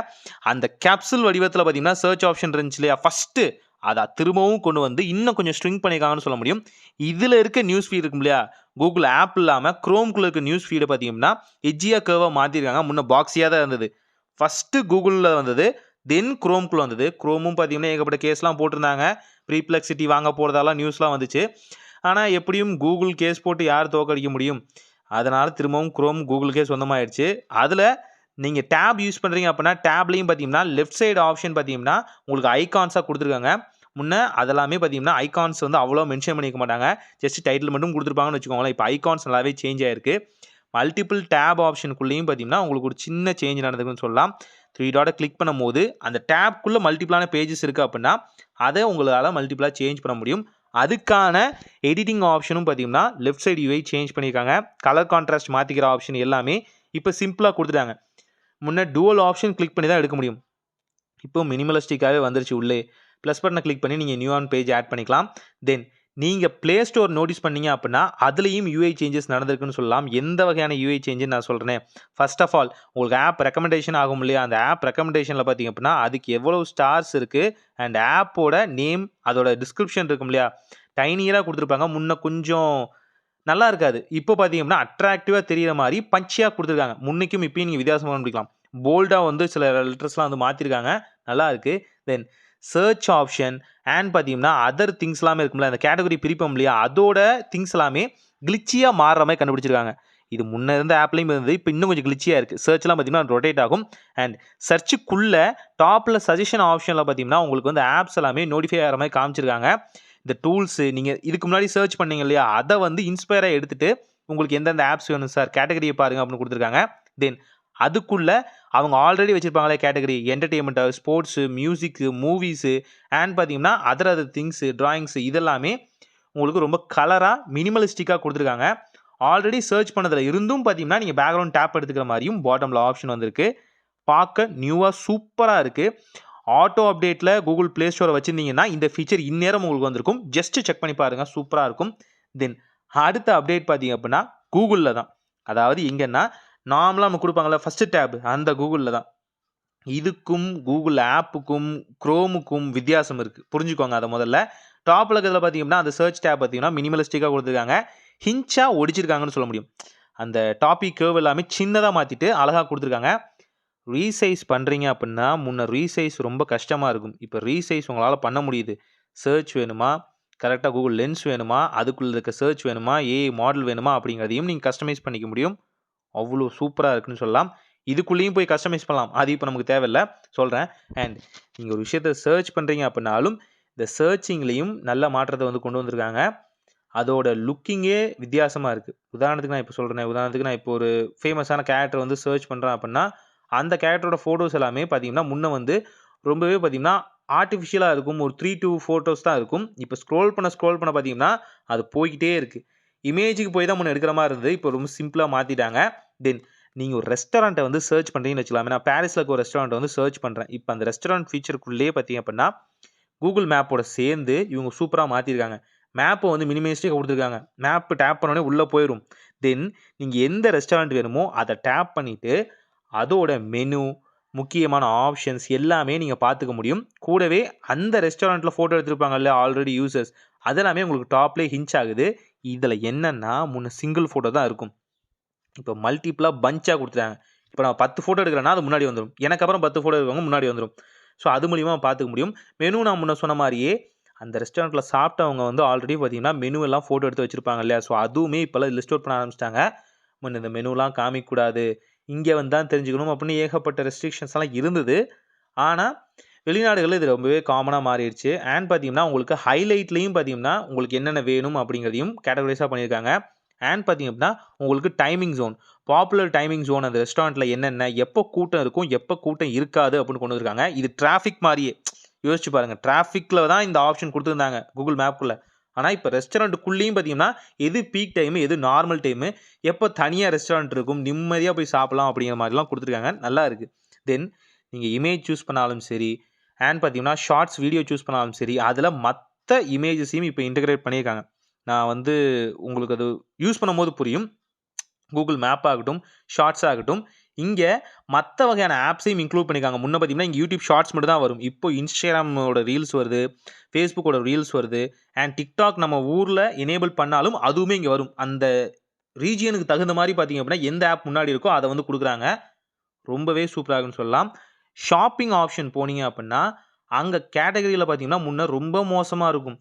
அந்த கேப்சூல் வடிவத்தில பார்த்தீங்கன்னா, சர்ச் ஆப்ஷன் இருந்துச்சு இல்லையா? ஃபர்ஸ்ட்டு அத திரும்பவும் கொண்டு வந்து இன்னும் கொஞ்சம் ஸ்ட்ரிங் பண்ணியிருக்காங்கன்னு சொல்ல முடியும். இதுல இருக்க நியூஸ் ஃபீட் இருக்கும் இல்லையா? கூகுள் ஆப் இல்லாம குரோம்குள்ள இருக்க நியூஸ் ஃபீட பார்த்தீங்கன்னா, எட்ஜியா கர்வா மாத்திருக்காங்க. முன்ன பாக்ஸியா தான் இருந்தது. ஃபர்ஸ்ட்டு கூகுள்ல வந்தது. தென் குரோம்குள்ள வந்தது. குரோமும் பார்த்தீங்கன்னா, ஏகப்பட்ட கேஸ்லாம் போட்டிருந்தாங்க. ப்ரீப்ளெக்ஸிட்டி வாங்க போறதாலாம் நியூஸ்லாம் வந்துச்சு. ஆனா, எப்படியும் கூகுள் கேஸ் போட்டு யார் தோற்கடிக்க முடியும்? அதனால திரும்பவும் குரோம் கூகுளுக்கே சொந்தமாயிருச்சு. அதுல நீங்க டேப் யூஸ் பண்றீங்க அப்படின்னா, டேப்லயும் பார்த்தீங்கன்னா, லெஃப்ட் சைடு ஆப்ஷன் பார்த்தீங்கன்னா, உங்களுக்கு ஐகான்ஸா குடுத்துருக்காங்க. முன்ன அதெல்லாமே பார்த்தீங்கன்னா, ஐகான்ஸ் வந்து அவ்வளோ மென்ஷன் பண்ணியிருக்க மாட்டாங்க. ஜஸ்ட் டைட்டில் மட்டும் குடுத்துருப்பாங்கன்னு வச்சுக்கோங்களேன். இப்ப ஐகான்ஸ் நல்லாவே சேஞ்ச் ஆயிருக்கு. மல்டிபிள் டேப் ஆப்ஷனுக்குள்ளேயும் பார்த்தீங்கன்னா, உங்களுக்கு ஒரு சின்ன சேஞ்ச் நடந்திருக்குன்னு சொல்லலாம். 3 டாட்ட கிளிக் பண்ணும்போது, அந்த டேப்க்குள்ள மல்டிபிளான பேஜஸ் இருக்கு அப்படின்னா, அத உங்களால மல்டிபிளா சேஞ்ச் பண்ண முடியும். அதுக்கான எடிட்டிங் ஆப்ஷனும் பார்த்தீங்கன்னா, லெஃப்ட் சைடு யூஐ சேஞ்ச் பண்ணியிருக்காங்க. கலர் கான்ட்ராஸ்ட் மாத்திக்கிற ஆப்ஷன் எல்லாமே இப்ப சிம்பிளா குடுத்துட்டாங்க. முன்ன டூவல் ஆப்ஷன் கிளிக் பண்ணி தான் எடுக்க முடியும். இப்போ மினிமலிஸ்டிக்காவே வந்துருச்சு உள்ளே. ப்ளஸ் பட்டன கிளிக் பண்ணி நீங்க நியூ ஆன் பேஜ் ஆட் பண்ணிக்கலாம். தென் நீங்க Play Store நோட்டீஸ் பண்ணீங்க அப்படின்னா, அதிலேயும் யூஐ சேஞ்சஸ் நடந்திருக்குன்னு சொல்லலாம். எந்த வகையான யூஐ சேஞ்சுன்னு நான் சொல்றேனே. ஃபர்ஸ்ட் ஆஃப் ஆல் உங்களுக்கு ஆப் ரெக்கமெண்டேஷன் ஆகும் இல்லையா? அந்த ஆப் ரெக்கமெண்டேஷன்ல பார்த்தீங்க அப்படின்னா, அதுக்கு எவ்வளவு ஸ்டார்ஸ் இருக்கு அண்ட் ஆப்போட நேம் அதோட டிஸ்கிரிப்ஷன் இருக்கும் இல்லையா? டைனியரா குடுத்துருப்பாங்க. முன்ன கொஞ்சம் நல்லா இருக்காது. இப்போ பார்த்தீங்க அப்படின்னா, அட்ராக்டிவா தெரியிற மாரி பஞ்சியா குடுத்துருக்காங்க. முன்னைக்கும் இப்பயும் நீங்க வித்தியாசமா கண்டுபிடிக்கலாம். போல்டா வந்து சில லெட்டர்ஸ்லாம் வந்து மாத்திருக்காங்க. நல்லா இருக்கு. தென் சர்ச் ஆப்ஷன் அண்ட் பார்த்தீங்கன்னா, அதர் திங்ஸ் எல்லாமே இருக்கும்ல. அந்த கேட்டகரி பிரிப்போம் இல்லையா? அதோட திங்ஸ் எல்லாமே கிளிச்சியா மாறுற மாரி கண்டுபிடிச்சிருக்காங்க. இது முன்ன இருந்த ஆப்லயும் இருந்தது. இப்ப இன்னும் கொஞ்சம் கிளிச்சியா இருக்கு. சர்ச்லாம் பார்த்தீங்கன்னா, ரொட்டேட் ஆகும். அண்ட் சர்ச்சுக்குள்ள டாப்ல சஜஷன் ஆப்ஷன்ல பார்த்தீங்கன்னா, உங்களுக்கு வந்து ஆப்ஸ் எல்லாமே நோட்டிஃபை ஆகுற மாரி காமிச்சிருக்காங்க. இந்த டூல்ஸ் நீங்க இதுக்கு முன்னாடி சர்ச் பண்ணீங்க இல்லையா? அத வந்து இன்ஸ்பயரா எடுத்துட்டு, உங்களுக்கு எந்தெந்த ஆப்ஸ் வேணும் சார்? கேட்டகரிய பாருங்க அப்படின்னு குடுத்துருக்காங்க. தென் அதுக்குள்ள அவங்க ஆல்ரெடி வச்சிருப்பாங்களே category entertainment, sports, music, movies and பார்த்தீங்கன்னா, அதர் திங்ஸ், டிராயிங்ஸ் இதெல்லாமே உங்களுக்கு ரொம்ப கலரா மினிமலிஸ்டிக்கா குடுத்துருக்காங்க. ஆல்ரெடி சர்ச் பண்ணதுல இருந்தும் பார்த்தீங்கன்னா, நீங்க பேக்கிரவுண்ட் டேப் எடுத்துக்கிற மாரியும் பாட்டம்ல ஆப்ஷன் வந்திருக்கு. பார்க்க நியூவா சூப்பரா இருக்கு. ஆட்டோ அப்டேட்ல Google Play Store வச்சிருந்தீங்கன்னா, இந்த ஃபீச்சர் இந்நேரம் உங்களுக்கு வந்திருக்கும். ஜஸ்ட் செக் பண்ணி பாருங்க. சூப்பரா இருக்கும். தென் அடுத்த அப்டேட் பார்த்தீங்க அப்படின்னா, Googleல தான். அதாவது எங்கன்னா, நார்மலா நம்ம குடுப்பாங்கல்ல ஃபர்ஸ்ட் டேப் அந்த Googleல தான். இதுக்கும் Google ஆப்புக்கும், Chromeக்கும் வித்தியாசம் இருக்கு. புரிஞ்சுக்கோங்க அத முதல்ல. டாப்ல இருக்கிறதுல பார்த்தீங்கன்னா, அந்த சர்ச் டேப் பார்த்தீங்கன்னா, மினிமலிஸ்டிக்கா குடுத்துருக்காங்க. ஹின்ச்சா ஒடிச்சிருக்காங்கன்னு சொல்ல முடியும். அந்த டாபிக் கர்வ் எல்லாமே சின்னதா மாத்திட்டு அழகா குடுத்துருக்காங்க. ரீசைஸ் பண்றீங்க அப்படின்னா, முன்ன ரீசைஸ் ரொம்ப கஷ்டமா இருக்கும். இப்ப ரீசைஸ் உங்களால பண்ண முடியுது. சர்ச் வேணுமா? கரெக்ட்டா Google லென்ஸ் வேணுமா? அதுக்குள்ள இருக்க சர்ச் வேணுமா? ஏஐ மாடல் வேணுமா? அப்படிங்கிறதையும் நீங்க கஸ்டமைஸ் பண்ணிக்க முடியும். அவ்வளோ சூப்பரா இருக்குன்னு சொல்லலாம். இதுக்குள்ளேயும் போய் கஸ்டமைஸ் பண்ணலாம். அது இப்ப நமக்கு தேவையில்ல. சொல்றேன். அண்ட் நீங்க ஒரு விஷயத்த சர்ச் பண்றீங்க அப்படின்னாலும், இந்த சர்ச்சிங்லயும் நல்ல மாற்றத்த வந்து கொண்டு வந்திருக்காங்க. அதோட லுக்கிங்கே வித்தியாசமா இருக்கு. உதாரணத்துக்கு நான் இப்ப சொல்றேனே, உதாரணத்துக்கு நான் இப்போ ஒரு ஃபேமஸான கேரக்டர் வந்து சர்ச் பண்றேன் அப்படின்னா, அந்த கேரக்டரோட ஃபோட்டோஸ் எல்லாமே பார்த்தீங்கன்னா, முன்ன வந்து ரொம்பவே பார்த்தீங்கன்னா, ஆர்ட்டிஃபிஷியலா இருக்கும். ஒரு 3, 2 ஃபோட்டோஸ் தான் இருக்கும். இப்ப ஸ்க்ரோல் பண்ண பார்த்தீங்கன்னா, அது போய்க்கிட்டே இருக்கு. இமேஜுக்கு போய் தான் முன்ன எடுக்கிற மாரி இருந்தது. இப்போ ரொம்ப சிம்பிளா மாத்திட்டாங்க. தென் நீங்க ஒரு ரெஸ்டாரண்ட்ட வந்து சர்ச் பண்றீங்கன்னு வச்சுக்கலாமே. நான் பாரிஸ்ல இருக்க ஒரு ரெஸ்டாரண்ட்ட வந்து சர்ச் பண்றேன். இப்ப அந்த ரெஸ்டாரண்ட் ஃபீச்சருக்குள்ளேயே பார்த்தீங்க அப்படின்னா, Google மேப்போட சேர்ந்து இவங்க சூப்பரா மாத்திருக்காங்க. மேப்ப வந்து மினிமைஸ்டிக்கா குடுத்துருக்காங்க. மேப் டேப் பண்ண உடனே உள்ள போயிரும். தென் நீங்க எந்த ரெஸ்டாரண்ட் வேணுமோ அத டேப் பண்ணிட்டு, அதோட மெனு, முக்கியமான ஆப்ஷன்ஸ் எல்லாமே நீங்க பார்த்துக்க முடியும். கூடவே அந்த ரெஸ்டாரண்ட்ல ஃபோட்டோ எடுத்திருப்பாங்கல்ல ஆல்ரெடி யூசர்ஸ், அதெல்லாமே உங்களுக்கு டாப்லயே ஹின்ச் ஆகுது. இதுல என்னன்னா, முன்ன சிங்கிள் ஃபோட்டோ தான் இருக்கும். இப்ப மல்டிபிளா பஞ்ச்சா குடுத்துட்டாங்க. இப்ப நான் 10 ஃபோட்டோ எடுக்கிறேன்னா, அது முன்னாடி வந்துரும். எனக்கு அப்புறம் 10 ஃபோட்டோ எடுக்கிறவங்க முன்னாடி வந்துரும். ஸோ, அது மூலியமா பார்த்துக்க முடியும். மெனு நான் முன்ன சொன்ன மாரியே, அந்த ரெஸ்டாரண்ட்ல சாப்பிட்டவங்க வந்து ஆல்ரெடி பார்த்தீங்கன்னா, மெனு எல்லாம் ஃபோட்டோ எடுத்து வச்சிருப்பாங்க இல்லையா? ஸோ, அதுவுமே இப்பல்லாம் லிஸ்ட் அவுட் பண்ண ஆரம்பிச்சுட்டாங்க. முன்ன இந்த மெனுலாம் காமிக்கக்கூடாது. இங்க வந்து தான் தெரிஞ்சுக்கணும் அப்படின்னு ஏகப்பட்ட ரெஸ்ட்ரிக்ஷன்ஸ்லாம் இருந்தது. ஆனா, வெளிநாடுகள்ல இது ரொம்பவே காமனா மாறிருச்சு. அண்ட் பார்த்தீங்கன்னா, உங்களுக்கு ஹைலைட்லயும் பார்த்தீங்கன்னா, உங்களுக்கு என்னென்ன வேணும் அப்படிங்கிறதையும் கேட்டகரைஸா பண்ணியிருக்காங்க. அண்ட் பார்த்தீங்க அப்படின்னா, உங்களுக்கு timing zone. Popular timing zone அந்த ரெஸ்டாரண்ட்ல என்னென்ன, எப்போ கூட்டம் இருக்கும், எப்போ கூட்டம் இருக்காது அப்படின்னு கொண்டு வந்திருக்காங்க. இது டிராஃபிக் மாரியே. யோசிச்சு பாருங்க. டிராஃபிக்ல தான் இந்த ஆப்ஷன் குடுத்திருந்தாங்க Google மேப்க்குள்ள. ஆனா, இப்ப ரெஸ்டாரண்ட்க்குள்ளேயும் பார்த்தீங்கன்னா, எது பீக் டைமு, எது நார்மல் டைமு, எப்போ தனியா ரெஸ்டாரண்ட் இருக்கும், நிம்மதியா போய் சாப்பிடலாம் அப்படிங்கிற மாரிலாம் குடுத்துருக்காங்க. நல்லா இருக்கு. தென் நீங்க இமேஜ் சூஸ் பண்ணாலும் சரி, அண்ட் பார்த்தீங்கன்னா, ஷார்ட்ஸ் வீடியோ சூஸ் பண்ணாலும் சரி, அதுல மத்த இமேஜஸையும் இப்ப இன்டகிரேட் பண்ணியிருக்காங்க. நான் வந்து உங்களுக்கு அது யூஸ் பண்ணும்போது புரியும். Google மேப் ஆகட்டும், ஷார்ட்ஸ் ஆகட்டும், இங்க மத்த வகையான ஆப்ஸையும் இன்க்ளூட் பண்ணியிருக்காங்க. முன்ன பார்த்தீங்கன்னா, இங்க YouTube ஷார்ட்ஸ் மட்டும் தான் வரும். இப்போ Instagramஓட ரீல்ஸ் வருது, Facebookஓட ரீல்ஸ் வருது, அண்ட் TikTok நம்ம ஊர்ல எனேபிள் பண்ணாலும் அதுவுமே இங்க வரும். அந்த ரீஜியனுக்கு தகுந்த மாரி பார்த்தீங்க அப்படின்னா, எந்த ஆப் முன்னாடி இருக்கோ அத வந்து குடுக்குறாங்க. ரொம்பவே சூப்பரா இருக்குன்னு சொல்லலாம். ஷாப்பிங் ஆப்ஷன் போனீங்க அப்படின்னா, அங்க கேட்டகரியில பார்த்தீங்கன்னா, முன்ன ரொம்ப மோசமா இருக்கும்.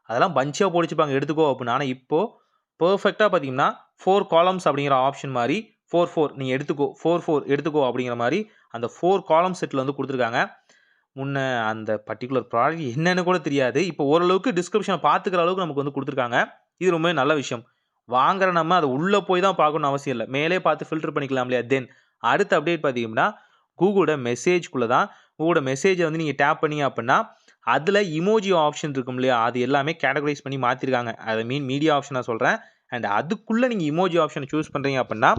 அதெல்லாம் பஞ்ச்சா போட்டு வச்சிருப்பாங்க எடுத்துக்கோ அப்படின்னு. ஆனா இப்போ பெர்ஃபெக்ட்டா பார்த்தீங்கன்னா, 4 காலம்ஸ் அப்படிங்கிற ஆப்ஷன் மாரி 4 நீ எடுத்துக்கோ 4 எடுத்துக்கோ அப்படிங்கிற மாதிரி அந்த 4 காலம் செட்டில் வந்து கொடுத்துருக்காங்க. முன்ன அந்த பர்ட்டிகுலர் ப்ராடக்ட் என்னன்னு கூட தெரியாது. இப்போ ஓரளவுக்கு டிஸ்கிரிப்ஷனை பார்த்துக்கிற அளவுக்கு நமக்கு வந்து கொடுத்துருக்காங்க. இது ரொம்பவே நல்ல விஷயம். வாங்குற நம்ம அதை உள்ளே போய் தான் பார்க்கணும்னு அவசியம் இல்லை. மேலே பார்த்து ஃபில்டர் பண்ணிக்கலாம் இல்லையா? தென் அடுத்த அப்டேட் பார்த்தீங்கன்னா கூகுளோட மெசேஜ்குள்ளே தான். உங்களோட மெசேஜை வந்து நீங்கள் டேப் பண்ணீங்க அப்படின்னா அதில் இமோஜி ஆப்ஷன் இருக்கும் இல்லையா? அது எல்லாமே கேட்டகரைஸ் பண்ணி மாற்றிருக்காங்க. அதை மீடியா ஆப்ஷன் நான் சொல்கிறேன். அண்ட் அதுக்குள்ளே நீங்கள் இமோஜி ஆப்ஷனை சூஸ் பண்ணுறீங்க அப்படின்னா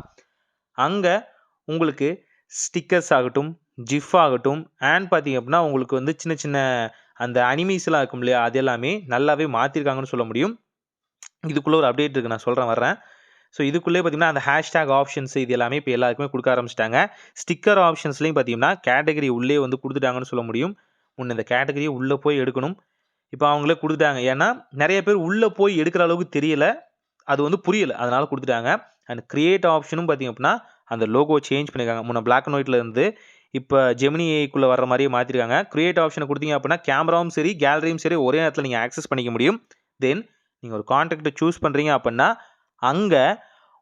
அங்கே உங்களுக்கு ஸ்டிக்கர்ஸ் ஆகட்டும், ஜிஃப் ஆகட்டும் அண்ட் பார்த்தீங்க அப்படின்னா உங்களுக்கு வந்து சின்ன சின்ன அந்த அனிமீஸ்லாம் இருக்கும் இல்லையா? அது எல்லாமே நல்லாவே மாற்றிருக்காங்கன்னு சொல்ல முடியும். இதுக்குள்ளே ஒரு அப்டேட் இருக்குது, நான் சொல்கிறேன் வர்றேன். ஸோ இதுக்குள்ளே பார்த்தீங்கன்னா அந்த ஹேஷ்டேக் ஆப்ஷன்ஸ் இது எல்லாமே இப்போ எல்லாருக்குமே கொடுக்க ஆரம்பிச்சிட்டாங்க. ஸ்டிக்கர் ஆப்ஷன்ஸ்லையும் பார்த்தீங்கன்னா கேட்டகரி உள்ளே வந்து கொடுத்துட்டாங்கன்னு சொல்ல முடியும். முன்ன இந்த கேட்டகரியை உள்ளே போய் எடுக்கணும். இப்போ அவங்களே கொடுத்துட்டாங்க. ஏன்னா நிறைய பேர் உள்ளே போய் எடுக்கிற அளவுக்கு தெரியல, அது வந்து புரியல, அதனால கொடுத்துட்டாங்க. அண்ட் கிரியேட் ஆப்ஷனும் பார்த்தீங்க அப்படின்னா அந்த லோகோ சேஞ்ச் பண்ணியிருக்காங்க. முன்ன பிளாக் அண்ட் ஒயிட்ல இருந்து இப்போ ஜெமினி ஏஐக்குள்ளே வர்ற மாதிரியே மாற்றிருக்காங்க. கிரியேட் ஆப்ஷனை கொடுத்தீங்க அப்படின்னா கேமராவும் சரி கேலரியும் சரி ஒரே நேரத்தில் நீங்கள் ஆக்சஸ் பண்ணிக்க முடியும். தென் நீங்கள் ஒரு கான்டாக்டை சூஸ் பண்ணுறீங்க அப்படின்னா அங்கே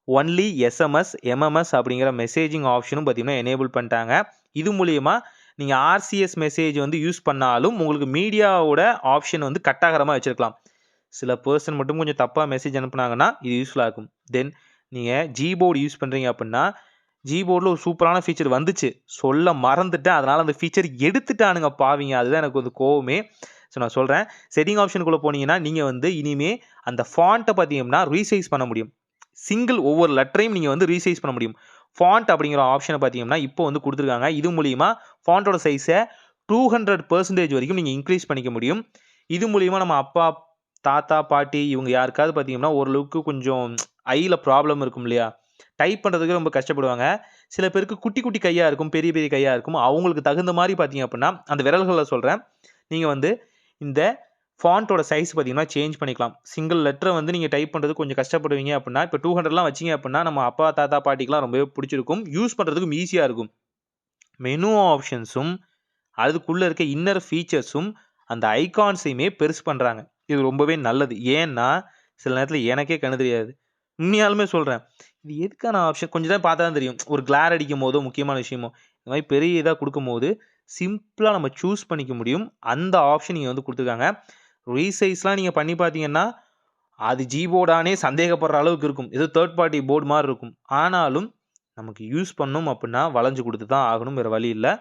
ஒன்லி எஸ்எம்எஸ் எம்எம்எஸ் அப்படிங்கிற மெசேஜிங் ஆப்ஷனும் பார்த்தீங்கன்னா எனேபிள் பண்ணிட்டாங்க. இது மூலிமா நீங்கள் ஆர்சிஎஸ் மெசேஜ் வந்து யூஸ் பண்ணாலும் உங்களுக்கு மீடியாவோட ஆப்ஷன் வந்து கட் ஆகிற மாதிரி வச்சுருக்கலாம். சில பர்சன் மட்டும் கொஞ்சம் தப்பாக மெசேஜ் அனுப்புனாங்கன்னா இது யூஸ்ஃபுல்லாக இருக்கும். தென் நீங்கள் ஜிபோர்டு யூஸ் பண்ணுறீங்க அப்படின்னா ஜிபோர்டில் ஒரு சூப்பரான ஃபீச்சர் வந்துச்சு, சொல்ல மறந்துட்டேன். அதனால் அந்த ஃபீச்சர் எடுத்துட்டானுங்க பாவிங்க. அதுதான் எனக்கு வந்து கோவமே. ஸோ நான் சொல்கிறேன், செட்டிங் ஆப்ஷனுக்குள்ளே போனீங்கன்னா நீங்கள் வந்து இனிமேல் அந்த ஃபாண்ட்டை பார்த்தீங்கன்னா ரீசைஸ் பண்ண முடியும். சிங்கிள் ஒவ்வொரு லெட்டரையும் நீங்கள் வந்து ரீசைஸ் பண்ண முடியும். ஃபாண்ட் அப்படிங்கிற ஆப்ஷனை பார்த்தீங்கன்னா இப்போ வந்து கொடுத்துருக்காங்க. இது மூலிமா ஃபாண்ட்டோட சைஸை 200% வரைக்கும் நீங்கள் இன்க்ரீஸ் பண்ணிக்க முடியும். இது மூலிமா நம்ம அப்பா, தாத்தா, பாட்டி இவங்க யாருக்காவது பார்த்தீங்கன்னா ஓரளவுக்கு கொஞ்சம் ஐயில் ப்ராப்ளம் இருக்கும் இல்லையா? டைப் பண்ணுறதுக்கு ரொம்ப கஷ்டப்படுவாங்க. சில பேருக்கு குட்டி குட்டி கையாக இருக்கும், பெரிய பெரிய கையாக இருக்கும். அவங்களுக்கு தகுந்த மாதிரி பார்த்தீங்க அப்படின்னா அந்த விரல்களில் சொல்கிறேன், நீங்கள் வந்து இந்த ஃபாண்ட்டோட சைஸ் பார்த்தீங்கன்னா சேஞ்ச் பண்ணிக்கலாம். சிங்கிள் லெட்டரை வந்து நீங்கள் டைப் பண்ணுறது கொஞ்சம் கஷ்டப்படுவீங்க அப்படின்னா இப்போ 200லாம் வச்சிங்க அப்படின்னா நம்ம அப்பா, தாத்தா, பாட்டிக்கெலாம் ரொம்பவே பிடிச்சிருக்கும். யூஸ் பண்ணுறதுக்கும் ஈஸியாக இருக்கும். மெனு ஆப்ஷன்ஸும் அதுக்குள்ளே இருக்க இன்னர் ஃபீச்சர்ஸும் அந்த ஐகான்ஸையுமே பெருசு பண்ணுறாங்க. இது ரொம்பவே நல்லது. ஏன்னா சில நேரத்தில் எனக்கே கண்ணு தெரியாது. உண்மையாலுமே சொல்கிறேன், இது எதுக்கான ஆப்ஷன் கொஞ்சம் தான் பார்த்தா தான் தெரியும். ஒரு கிளார் அடிக்கும் போதோ முக்கியமான விஷயமோ இந்த மாதிரி பெரிய இதாக கொடுக்கும்போது சிம்பிளாக நம்ம சூஸ் பண்ணிக்க முடியும். அந்த ஆப்ஷன் நீங்கள் வந்து கொடுத்துருக்காங்க. ரீசைஸ்லாம் நீங்கள் பண்ணி பார்த்தீங்கன்னா அது ஜிபோர்டானே சந்தேகப்படுற அளவுக்கு இருக்கும். ஏதோ தேர்ட் பார்ட்டி போர்டு மாதிரி இருக்கும். ஆனாலும் நமக்கு யூஸ் பண்ணணும் அப்படின்னா வளைஞ்சு கொடுத்து தான் ஆகணும், வேறு வழி இல்லை.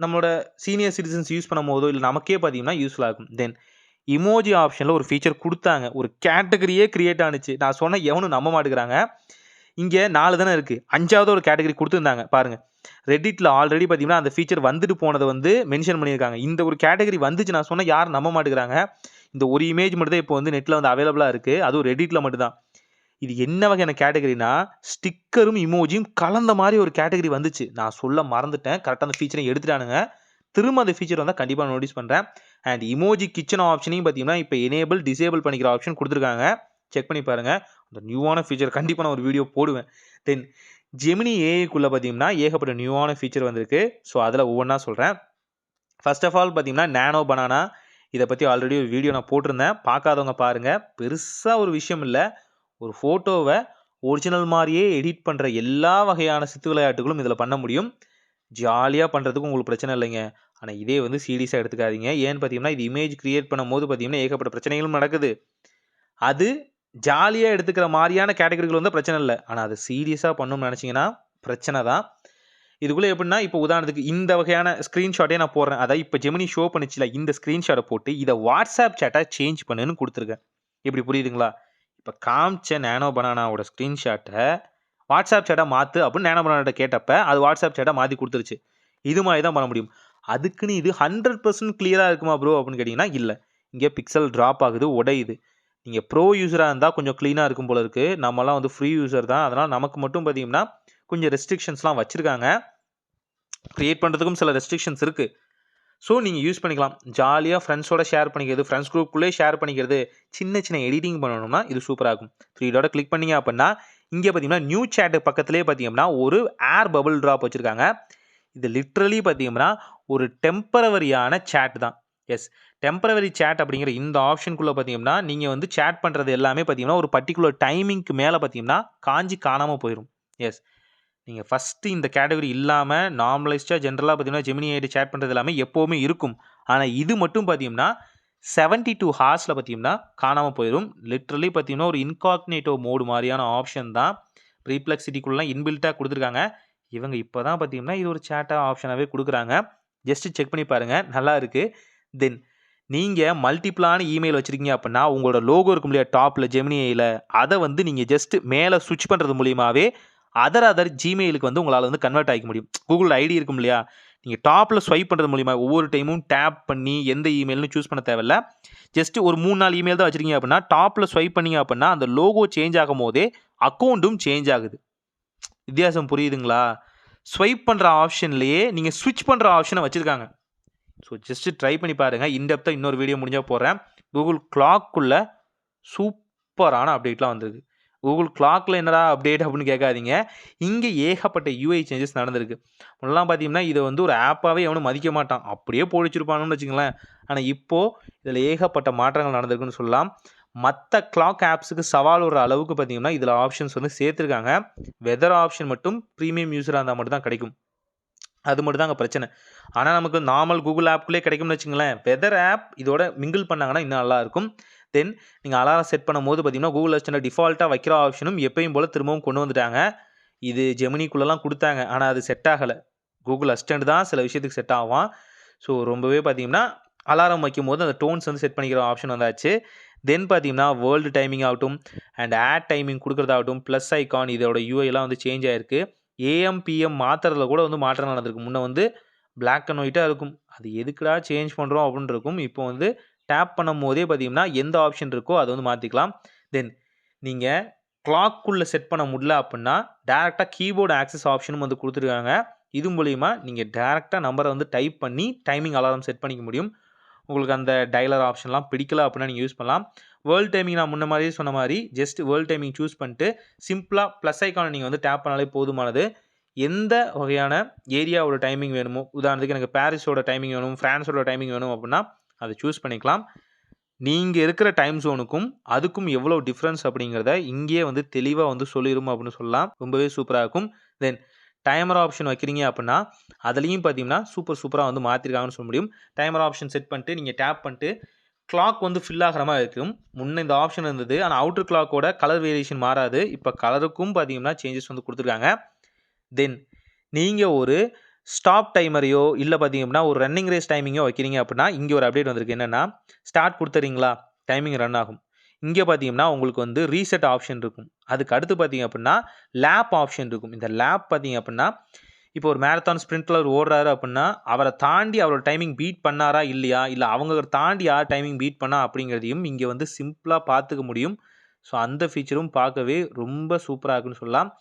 நம்மளோட சீனியர் சிட்டிசன்ஸ் யூஸ் பண்ணும் போதோ இல்லை நமக்கே பார்த்தீங்கன்னா யூஸ்ஃபுல்லாக இருக்கும். தென் இமோஜி ஆப்ஷனில் ஒரு ஃபீச்சர் கொடுத்தாங்க. ஒரு கேட்டகரியே கிரியேட் ஆனிச்சு. நான் சொன்ன எவனும் நம்ப மாட்டேங்கிறாங்க. இங்கே 4 தானே இருக்குது, 5வது ஒரு கேட்டகரி கொடுத்துருந்தாங்க பாருங்கள். ரெடிட்டில் ஆல்ரெடி பார்த்தீங்கன்னா அந்த ஃபீச்சர் வந்துட்டு போனதை வந்து மென்ஷன் பண்ணியிருக்காங்க. இந்த ஒரு கேட்டகரி வந்துச்சு நான் சொன்னால் யாரும் நம்ப மாட்டேங்கிறாங்க. இந்த ஒரு இமேஜ் மட்டும் தான் இப்போ வந்து நெட்டில் வந்து அவைலபிளாக இருக்குது, அதுவும் ரெடிட்டில் மட்டும்தான். இது என்ன வகையான கேட்டகரினா ஸ்டிக்கரும் இமோஜியும் கலந்த மாதிரி ஒரு கேட்டகரி வந்துச்சு. நான் சொல்ல மறந்துட்டேன், கரெக்டாக அந்த ஃபீச்சரை எடுத்துட்டானுங்க. திரும்ப அந்த ஃபீச்சர் வந்தால் கண்டிப்பாக நோட்டீஸ் பண்ணுறேன். அண்ட் இமோஜி கிச்சன் ஆப்ஷனையும் பார்த்தீங்கன்னா இப்போ எனேபிள் டிசேபிள் பண்ணிக்கிற ஆப்ஷன் கொடுத்துருக்காங்க. செக் பண்ணி பாருங்கள். அந்த நியூவான ஃபீச்சர் கண்டிப்பாக நான் ஒரு வீடியோ போடுவேன். தென் ஜெமினி ஏஐக்குள்ளே பார்த்தீங்கன்னா ஏகப்பட்ட நியூவான ஃபீச்சர் வந்திருக்கு. ஸோ அதில் ஒவ்வொன்றா சொல்கிறேன். ஃபர்ஸ்ட் ஆஃப் ஆல் பார்த்தீங்கன்னா நானோ பனானா இதை பற்றி ஆல்ரெடி ஒரு வீடியோ நான் போட்டிருந்தேன். பார்க்காதவங்க பாருங்கள். பெருசாக ஒரு விஷயம் இல்லை. ஒரு ஃபோட்டோவை ஒரிஜினல் மாதிரியே எடிட் பண்ணுற எல்லா வகையான சித்து விளையாட்டுகளும் இதில் பண்ண முடியும். ஜாலியாக பண்ணுறதுக்கு உங்களுக்கு பிரச்சனை இல்லைங்க. ஆனால் இதே வந்து சீரியஸாக எடுத்துக்காதீங்க. ஏன்னு பார்த்தீங்கன்னா இது இமேஜ் கிரியேட் பண்ணும்போது பார்த்தீங்கன்னா ஏகப்பட்ட பிரச்சனைகளும் நடக்குது. அது ஜாலியாக எடுத்துக்கிற மாதிரியான கேட்டகரிகள் வந்து பிரச்சனை இல்லை. ஆனால் அது சீரியஸாக பண்ணணும்னு நினச்சிங்கன்னா பிரச்சனை தான். இதுக்குள்ளே எப்படின்னா இப்போ உதாரணத்துக்கு இந்த வகையான ஸ்க்ரீன்ஷாட்டே நான் போடுறேன். அதாவது இப்போ ஜெமினி ஷோ பண்ணிச்சுல இந்த ஸ்க்ரீன்ஷாட்டை போட்டு இதை வாட்ஸ்அப் சேட்டாக சேஞ்ச் பண்ணுன்னு கொடுத்துருக்கேன். இப்படி புரியுதுங்களா? இப்போ காமிச்ச நானோ பனானாவோட ஸ்க்ரீன்ஷாட்டை வாட்ஸ்அப் சேட்டாக மாற்று அப்படின்னு நானோ பனானாட்ட கேட்டப்ப அது வாட்ஸ்அப் சேட்டாக மாற்றி கொடுத்துருச்சு. இது மாதிரி தான் பண்ண முடியும். அதுக்குன்னு இது 100% கிளியராக இருக்குமா ப்ரோ அப்படின்னு கேட்டிங்கன்னா இல்லை. இங்கே பிக்சல் ட்ராப் ஆகுது, உடையுது. நீங்கள் ப்ரோ யூஸராக இருந்தால் கொஞ்சம் க்ளீனாக இருக்கும் போல இருக்குது. நம்மலாம் வந்து ஃப்ரீ யூஸர் தான். அதனால் நமக்கு மட்டும் பார்த்தீங்கன்னா கொஞ்சம் ரெஸ்ட்ரிக்ஷன்ஸ்லாம் வச்சுருக்காங்க. க்ரியேட் பண்ணுறதுக்கும் சில ரெஸ்ட்ரிக்ஷன்ஸ் இருக்குது. ஸோ நீங்கள் யூஸ் பண்ணிக்கலாம். ஜாலியாக ஃப்ரெண்ட்ஸோட ஷேர் பண்ணிக்கிறது, ஃப்ரெண்ட்ஸ் குரூப்புக்குள்ளே ஷேர் பண்ணிக்கிறது, சின்ன சின்ன எடிட்டிங் பண்ணணும்னா இது சூப்பராக இருக்கும். 3 டாட்டை கிளிக் பண்ணிங்க அப்படின்னா இங்கே பார்த்தீங்கன்னா நியூ சேட்டு பக்கத்துலேயே பார்த்தீங்கன்னா ஒரு ஏர் பபிள் ட்ராப் வச்சுருக்காங்க. இது லிட்ரலி பார்த்தீங்கன்னா ஒரு டெம்பரவரியான சேட் தான். எஸ், டெம்பரவரி சேட் அப்படிங்கிற இந்த ஆப்ஷனுக்குள்ளே பார்த்தீங்கன்னா நீங்கள் வந்து சேட் பண்ணுறது எல்லாமே பார்த்தீங்கன்னா ஒரு பர்டிகுலர் டைமிங்க்கு மேலே பார்த்தீங்கன்னா காஞ்சி காணாமல் போயிடும். எஸ், நீங்க ஃபர்ஸ்ட்டு இந்த கேட்டகரி இல்லாம நார்மலைஸ்டா ஜெனரலா பார்த்தீங்கன்னா, ஜெமினி ஏஐட்ட சேட் பண்றது எல்லாமே எப்பவுமே இருக்கும். ஆனா இது மட்டும் பார்த்தீங்கன்னா, 72 ஹார்ஸ்ல பார்த்தீங்கன்னா காணாம போயிரும். லிட்டரலி பார்த்தீங்கன்னா, ஒரு இன்காக்னிட்டோ மோட் மாரியான ஆப்ஷன் தான். பெர்ப்ளெக்ஸிட்டிக்குள்ளலாம் இன்பில்ட்டா குடுத்துருக்காங்க. இவங்க இப்ப தான் பார்த்தீங்கன்னா, இது ஒரு சேட்டா ஆப்ஷனாவே குடுக்குறாங்க. ஜஸ்ட் செக் பண்ணி பாருங்க. நல்லா இருக்கு. தென் நீங்க மல்டிபிளான இமெயில் வச்சிருக்கீங்க அப்டின்னா, உங்களோட லோகோ இருக்கும் இல்லையா டாப்ல ஜெமினி ஏஐல, அத வந்து நீங்க ஜஸ்ட் மேல ஸ்விட்ச் பண்றது மூலியமாவே அதர் Gmailக்கு வந்து உங்களால வந்து கன்வெர்ட் ஆயிக்க முடியும். Google ஐடி இருக்கும் இல்லையா? நீங்க டாப்ல ஸ்வைப் பண்றது மூலியமா ஒவ்வொரு டைமும் டேப் பண்ணி எந்த இமெயில்னு சூஸ் பண்ண தேவையில்ல. ஜஸ்ட் ஒரு 3, 4 இமெயில் தான் வச்சிருக்கீங்க அப்டின்னா, டாப்ல ஸ்வைப் பண்ணீங்க அப்டின்னா, அந்த லோகோ சேஞ்ச் ஆகும்போதே அக்கவுண்டும் சேஞ்ச் ஆகுது. வித்தியாசம் புரியுதுங்களா? ஸ்வைப் பண்ற ஆப்ஷன்லயே நீங்க ஸ்விட்ச் பண்ற ஆப்ஷன வச்சிருக்காங்க. ஸோ ஜஸ்ட் ட்ரை பண்ணி பாருங்க. இன் டெப்த்தா இன்னொரு வீடியோ முடிஞ்சா போடுறேன். Google Clockக்குள்ள சூப்பரான அப்டேட்லாம் வந்திருக்கு. Google Clockல என்னடா அப்டேட் அப்படின்னு கேட்காதீங்க. இங்க ஏகப்பட்ட யூஐ சேஞ்சஸ் நடந்திருக்கு. முன்னலாம் பார்த்தீங்கன்னா, இத வந்து ஒரு ஆப்பாவே எவனும் மதிக்க மாட்டான். அப்படியே போட்டு வச்சிருப்பானுன்னு வச்சுக்கங்களேன். ஆனா இப்போ இதுல ஏகப்பட்ட மாற்றங்கள் நடந்திருக்குன்னு சொல்லலாம். மத்த கிளாக் ஆப்ஸ்க்கு சவால் விடுற அளவுக்கு பார்த்தீங்கன்னா, இதுல ஆப்ஷன்ஸ் வந்து சேர்த்துருக்காங்க. வெதர் ஆப்ஷன் மட்டும் பிரீமியம் யூசரா இருந்தா மட்டும் தான் கிடைக்கும். அது மட்டும் தான் அங்க பிரச்சனை. ஆனா நமக்கு நார்மல் Google ஆப்க்குள்ளே கிடைக்கும்னு வச்சுக்கங்களேன். வெதர் ஆப் இதோட மிங்கிள் பண்ணாங்கன்னா இன்னும் நல்லாயிருக்கும். தென் நீங்க அலாரம் செட் பண்ணும்போது பார்த்தீங்கன்னா, Google அசிஸ்டன்ட்ல டிஃபால்ட்டா வைக்கிற ஆப்ஷனும் எப்பயும் போல திரும்பவும் கொண்டு வந்துட்டாங்க. இது ஜெமினிக்குள்ளலாம் குடுத்தாங்க. ஆனா அது செட் ஆகல. Google அசிஸ்டன்ட் தான் சில விஷயத்துக்கு செட் ஆவான். ஸோ ரொம்பவே பார்த்தீங்கன்னா, அலாரம் வைக்கும்போது அந்த டோன்ஸ் வந்து செட் பண்ணிக்கிற ஆப்ஷன் வந்தாச்சு. தென் பார்த்தீங்கன்னா, வேர்ல்டு டைமிங் ஆகட்டும் அண்ட் ஆட் டைமிங் குடுக்குறதாகட்டும், ப்ளஸ் ஐகான் இதோட யூஐலாம் வந்து சேஞ்ச் ஆயிருக்கு. ஏஎம், பிஎம் மாத்துறதுல கூட வந்து மாற்றம் நடந்திருக்கு. முன்ன வந்து பிளாக் அண்ட் ஒயிட்டா இருக்கும். அது எதுக்குடா சேஞ்ச் பண்றோம் அப்படின்னு இருக்கும். இப்போ வந்து டேப் பண்ணும்போதே பார்த்தீங்கன்னா, எந்த ஆப்ஷன் இருக்கோ அத வந்து மாத்திக்கலாம். தென் நீங்க கிளாக்குள்ள செட் பண்ண முடியல அப்படின்னா, டைரக்ட்டா கீபோர்ட் ஆக்சஸ் ஆப்ஷனும் வந்து குடுத்துருக்காங்க. இது மூலியமா நீங்க டைரக்ட்டா நம்பர வந்து டைப் பண்ணி டைமிங் அலாரம் செட் பண்ணிக்க முடியும். உங்களுக்கு அந்த டயலர் ஆப்ஷன்லாம் பிடிக்கல அப்படின்னா நீங்க யூஸ் பண்ணலாம். வேர்ல்ட் டைமிங் நான் முன்ன மாரியே சொன்ன மாரி, ஜஸ்ட் வேர்ல்ட் டைமிங் சூஸ் பண்ணிட்டு, சிம்பிளா பிளஸ் ஐகான நீங்க வந்து டேப் பண்ணாலே போதுமானது. எந்த வகையான ஏரியாவோட டைமிங் வேணுமோ, உதாரணத்துக்கு எனக்கு பாரிஸோட டைமிங் வேணும், பிரான்ஸோட டைமிங் வேணும் அப்படின்னா, அத சூஸ் பண்ணிக்கலாம். நீங்க இருக்கிற டைம் ஜோனுக்கும், அதுக்கும் எவ்வளோ டிஃபரன்ஸ் அப்படிங்கிறத இங்கேயே வந்து தெளிவா வந்து சொல்லிரும் அப்படின்னு சொல்லலாம். ரொம்பவே சூப்பரா இருக்கும். தென் டைமர் ஆப்ஷன் வைக்கிறீங்க அப்படின்னா, அதிலயும் பார்த்தீங்கன்னா, சூப்பரா வந்து மாத்திருக்காங்கன்னு சொல்ல முடியும். டைமர் ஆப்ஷன் செட் பண்ணிட்டு, நீங்க டேப் பண்ணிட்டு, கிளாக் வந்து ஃபில் ஆகுற மாரி இருக்கும். முன்ன இந்த ஆப்ஷன் இருந்தது. ஆனா அவுட்டர் கிளாக்கோட கலர் வேரியேஷன் மாறாது. இப்ப கலருக்கும் பார்த்தீங்கன்னா, சேஞ்சஸ் வந்து குடுத்துருக்காங்க. தென் நீங்க ஒரு ஸ்டாப் டைமரையோ, இல்ல பார்த்தீங்க அப்படின்னா, ஒரு ரன்னிங் ரேஸ் டைமிங்கோ வைக்கிறீங்க அப்படின்னா, இங்க ஒரு அப்டேட் வந்திருக்கு. என்னன்னா, ஸ்டார்ட் குடுத்துறீங்களா, டைமிங் ரன் ஆகும். இங்க பார்த்தீங்கன்னா, உங்களுக்கு வந்து ரீசெட் ஆப்ஷன் இருக்கும். அதுக்கு அடுத்து பார்த்தீங்க அப்படின்னா, லேப் ஆப்ஷன் இருக்கும். இந்த லேப் பார்த்தீங்க அப்படின்னா, இப்போ ஒரு மேரத்தான் ஸ்பிரிண்ட்லர் ஓடுறாரு அப்படின்னா, அவர தாண்டி அவரோட டைமிங் பீட் பண்ணாரா இல்லையா? இல்ல அவங்க தாண்டி யார் டைமிங் பீட் பண்ணா அப்படிங்கிறதையும் இங்க வந்து சிம்பிளா பார்த்துக்க முடியும். ஸோ அந்த ஃபீச்சரும் பார்க்கவே ரொம்ப சூப்பரா இருக்குன்னு சொல்லலாம்.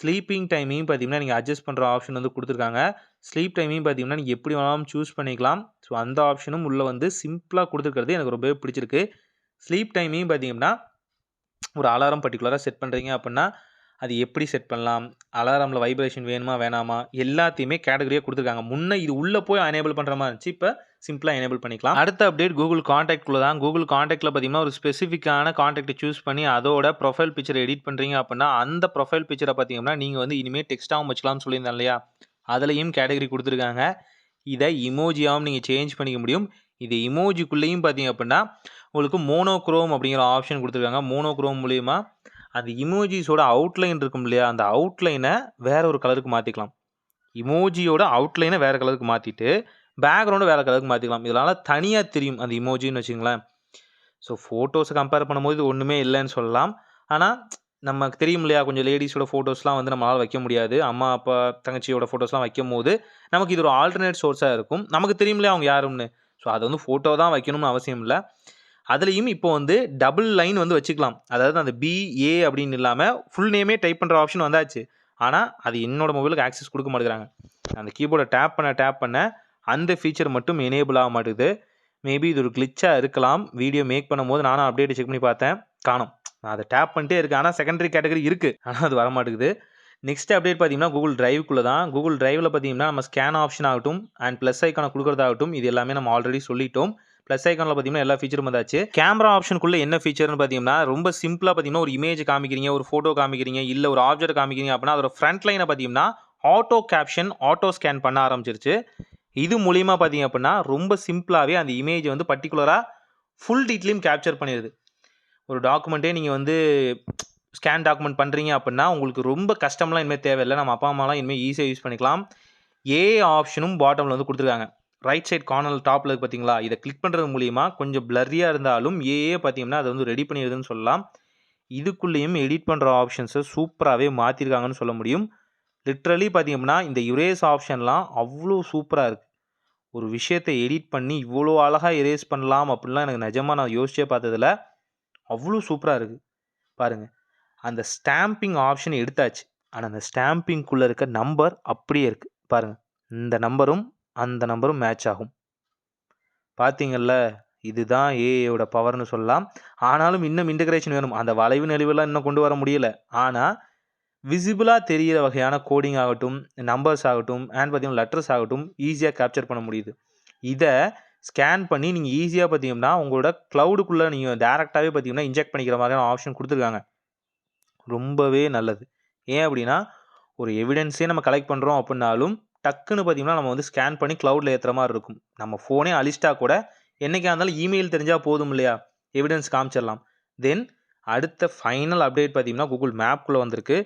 ஸ்லீப்பிங் டைமையும் பார்த்தீங்கன்னா, நீங்க அட்ஜஸ்ட் பண்ற ஆப்ஷன் வந்து குடுத்துருக்காங்க. ஸ்லீப் டைமையும் பார்த்தீங்கன்னா, நீங்க எப்படி வேணாலும் சூஸ் பண்ணிக்கலாம். ஸோ அந்த ஆப்ஷனும் உள்ள வந்து சிம்பிளா குடுத்துருக்கிறது எனக்கு ரொம்பவே பிடிச்சிருக்கு. ஸ்லீப் டைமையும் பார்த்தீங்கன்னா, ஒரு அலாரம் பர்ட்டிகுலரா செட் பண்றீங்க அப்படின்னா, அது எப்படி செட் பண்ணலாம்? அலாரம்ல வைப்ரேஷன் வேணுமா? வேணாமா? எல்லாத்தையுமே கேட்டகரியா குடுத்துருக்காங்க. முன்ன இது உள்ள போய் எனேபிள் பண்ற மாரி இருந்துச்சு. இப்ப சிம்பிளா எனேபிள் பண்ணிக்கலாம். அடுத்த அப்டேட் Google கான்டாக்ட்குள்ள தான். Google கான்டாக்ட்ல பார்த்தீங்கன்னா, ஒரு ஸ்பெசிஃபிக்கான கான்டாக்ட்ட சூஸ் பண்ணி அதோட ப்ரொஃபைல் பிக்சர எடிட் பண்றீங்க அப்படின்னா, அந்த ப்ரொஃபைல் பிக்சர பார்த்தீங்கன்னா, நீங்க வந்து இனிமே டெக்ஸ்ட்டாவும் வச்சுக்கலாம்னு சொல்லியிருந்தேன் இல்லையா? அதுலயும் கேட்டகரி குடுத்துருக்காங்க. இத இமோஜியாவும் நீங்க சேஞ்ச் பண்ணிக்க முடியும். இது இமோஜிக்குள்ளேயும் பார்த்தீங்க அப்படின்னா, உங்களுக்கு மோனோக்ரோம் அப்படிங்கிற ஆப்ஷன் குடுத்துருக்காங்க. மோனோக்ரோம் மூலியமா அந்த இமோஜிஸோட அவுட்லைன் இருக்கும் இல்லையா? அந்த அவுட்லைன வேற ஒரு கலருக்கு மாத்திக்கலாம். இமோஜியோட அவுட்லைன வேற கலருக்கு மாத்திட்டு, பேக்கிரவுண்ட வேற கலருக்கு மாத்திக்கலாம். இதனால தனியா தெரியும் அந்த இமோஜின்னு வச்சுக்கங்களேன். ஸோ ஃபோட்டோஸ கம்பேர் பண்ணும்போது இது ஒண்ணுமே இல்லன்னு சொல்லலாம். ஆனா, நமக்கு தெரியும் இல்லையா? கொஞ்சம் லேடீஸோட ஃபோட்டோஸ்லாம் வந்து நம்மளால வைக்க முடியாது. அம்மா, அப்பா, தங்கச்சியோட ஃபோட்டோஸ்லாம் வைக்கும்போது, நமக்கு இது ஒரு ஆல்டர்னேட் சோர்ஸா இருக்கும். நமக்கு தெரியும் இல்லையா அவங்க யாருன்னு. ஸோ அது வந்து ஃபோட்டோ தான் வைக்கணும்னு அவசியம் இல்ல. அதுலயும் இப்போ வந்து டபுள் லைன் வந்து வச்சுக்கலாம். அதாவது அந்த பி.ஏ அப்படின்னு இல்லாம ஃபுல் நேமே டைப் பண்ற ஆப்ஷன் வந்தாச்சு. ஆனா, அது என்னோட மொபைலுக்கு ஆக்சஸ் குடுக்க மாட்டேங்கிறாங்க. அந்த கீபோர்ட டேப் பண்ண அந்த ஃபீச்சர் மட்டும் எனேபிள் ஆக மாட்டேங்குது. மேபி இது ஒரு கிளிட்ச்சா இருக்கலாம். வீடியோ மேக் பண்ணும்போது நானும் அப்டேட் செக் பண்ணி பார்த்தேன். காணோம். நான் அத டேப் பண்ணிட்டே இருக்கேன். ஆனா செகண்டரி கேட்டகரி இருக்கு. ஆனா அது வரமாட்டேங்குது. நெக்ஸ்ட் அப்டேட் பார்த்தீங்கன்னா, Google Driveக்குள்ள தான். Google Driveல பார்த்தீங்கன்னா, நம்ம ஸ்கேன் ஆப்ஷன் ஆகட்டும் அண்ட் பிளஸ் ஐகான குடுக்குறதாகட்டும், இது எல்லாமே நம்ம ஆல்ரெடி சொல்லிட்டோம். ப்ளஸ் ஐகானில் பார்த்தீங்கன்னா எல்லா ஃபீச்சரும் வந்தாச்சு. கேமரா ஆப்ஷனுக்குள்ளே என்ன ஃபீச்சர்னு பார்த்தீங்கன்னா ரொம்ப சிம்பிளாக பார்த்தீங்கன்னா ஒரு இமேஜ் காமிக்கிறீங்க, ஒரு ஃபோட்டோ காமிக்கிறீங்க, இல்லை ஒரு ஆப்ஜெக்ட் காமிக்கிறீங்க அப்படின்னா அதோட ஃப்ரண்ட் லைனை பார்த்தீங்கன்னா ஆட்டோ கேப்ஷன், ஆட்டோ ஸ்கேன் பண்ண ஆரம்பிச்சிருச்சு. இது மூலியமாக பார்த்தீங்க அப்படின்னா ரொம்ப சிம்பிளாகவே அந்த இமேஜ் வந்து பர்டிகுலராக ஃபுல் டீட்டெயிலும் கேப்சர் பண்ணிடுது. ஒரு டாக்குமெண்ட்டே நீங்கள் வந்து ஸ்கேன் டாக்குமெண்ட் பண்ணுறீங்க அப்படின்னா உங்களுக்கு ரொம்ப கஷ்டம்லாம் இனிமேல் தேவையில்லை. நம்ம அப்பா அம்மாலாம் இனிமேல் ஈஸியாக யூஸ் பண்ணிக்கலாம். ஏஐ ஆப்ஷனும் பாட்டமில் வந்து கொடுத்துருக்காங்க. ரைட் சைட் கார்னர் டாப்பில் இருக்குது பார்த்தீங்களா, இதை கிளிக் பண்ணுறது மூலிமா கொஞ்சம் பிளரியாக இருந்தாலும் ஏஏ பார்த்தீங்கன்னா அதை வந்து ரெடி பண்ணிடுதுன்னு சொல்லலாம். இதுக்குள்ளேயும் எடிட் பண்ணுற ஆப்ஷன்ஸை சூப்பராகவே மாற்றிருக்காங்கன்னு சொல்ல முடியும். லிட்ரலி பார்த்தீங்கன்னா இந்த இரேஸ் ஆப்ஷன்லாம் அவ்வளோ சூப்பராக இருக்குது. ஒரு விஷயத்தை எடிட் பண்ணி இவ்வளோ அழகாக எரேஸ் பண்ணலாம் அப்படின்லாம் எனக்கு நிஜமாக நான் யோசிச்சே பார்த்ததில்ல. அவ்வளோ சூப்பராக இருக்குது பாருங்கள். அந்த ஸ்டாம்பிங் ஆப்ஷன் எடுத்தாச்சு. ஆனால் அந்த ஸ்டாம்பிங்குள்ளே இருக்க நம்பர் அப்படியே இருக்குது பாருங்கள். இந்த நம்பரும் அந்த நம்பரும் மேட்ச் ஆகும். பார்த்தீங்கள்ல, இதுதான் ஏஐயோட பவர்னு சொல்லலாம். ஆனாலும் இன்னும் இன்டகிரேஷன் வேணும். அந்த வளைவு நெளிவுலாம் இன்னும் கொண்டு வர முடியல. ஆனால் விசிபிளாக தெரிகிற வகையான கோடிங் ஆகட்டும், நம்பர்ஸ் ஆகட்டும், அண்ட் பார்த்தீங்கன்னா லெட்டர்ஸ் ஆகட்டும் ஈஸியாக கேப்சர் பண்ண முடியுது. இதை ஸ்கேன் பண்ணி நீங்கள் ஈஸியாக பார்த்தீங்கன்னா உங்களோட க்ளவுடுக்குள்ளே நீங்கள் டேரெக்டாகவே பார்த்தீங்கன்னா இன்ஜெக்ட் பண்ணிக்கிற மாதிரியான ஆப்ஷன் கொடுத்துருக்காங்க. ரொம்பவே நல்லது. ஏன் அப்படின்னா ஒரு எவிடன்ஸே நம்ம கலெக்ட் பண்ணுறோம் அப்படின்னாலும் டக்குன்னு பார்த்தீங்கன்னா நம்ம வந்து ஸ்கேன் பண்ணி க்ளவுடில் ஏற்றுற மாதிரி இருக்கும். நம்ம ஃபோனே அழிச்சிட்டா கூட என்றைக்கா இருந்தாலும் இமெயில் தெரிஞ்சால் போதும் இல்லையா, எவிடன்ஸ் காமிச்சிடலாம். தென் அடுத்த ஃபைனல் அப்டேட் பார்த்தீங்கன்னா கூகுள் மேப்குள்ளே வந்திருக்கு.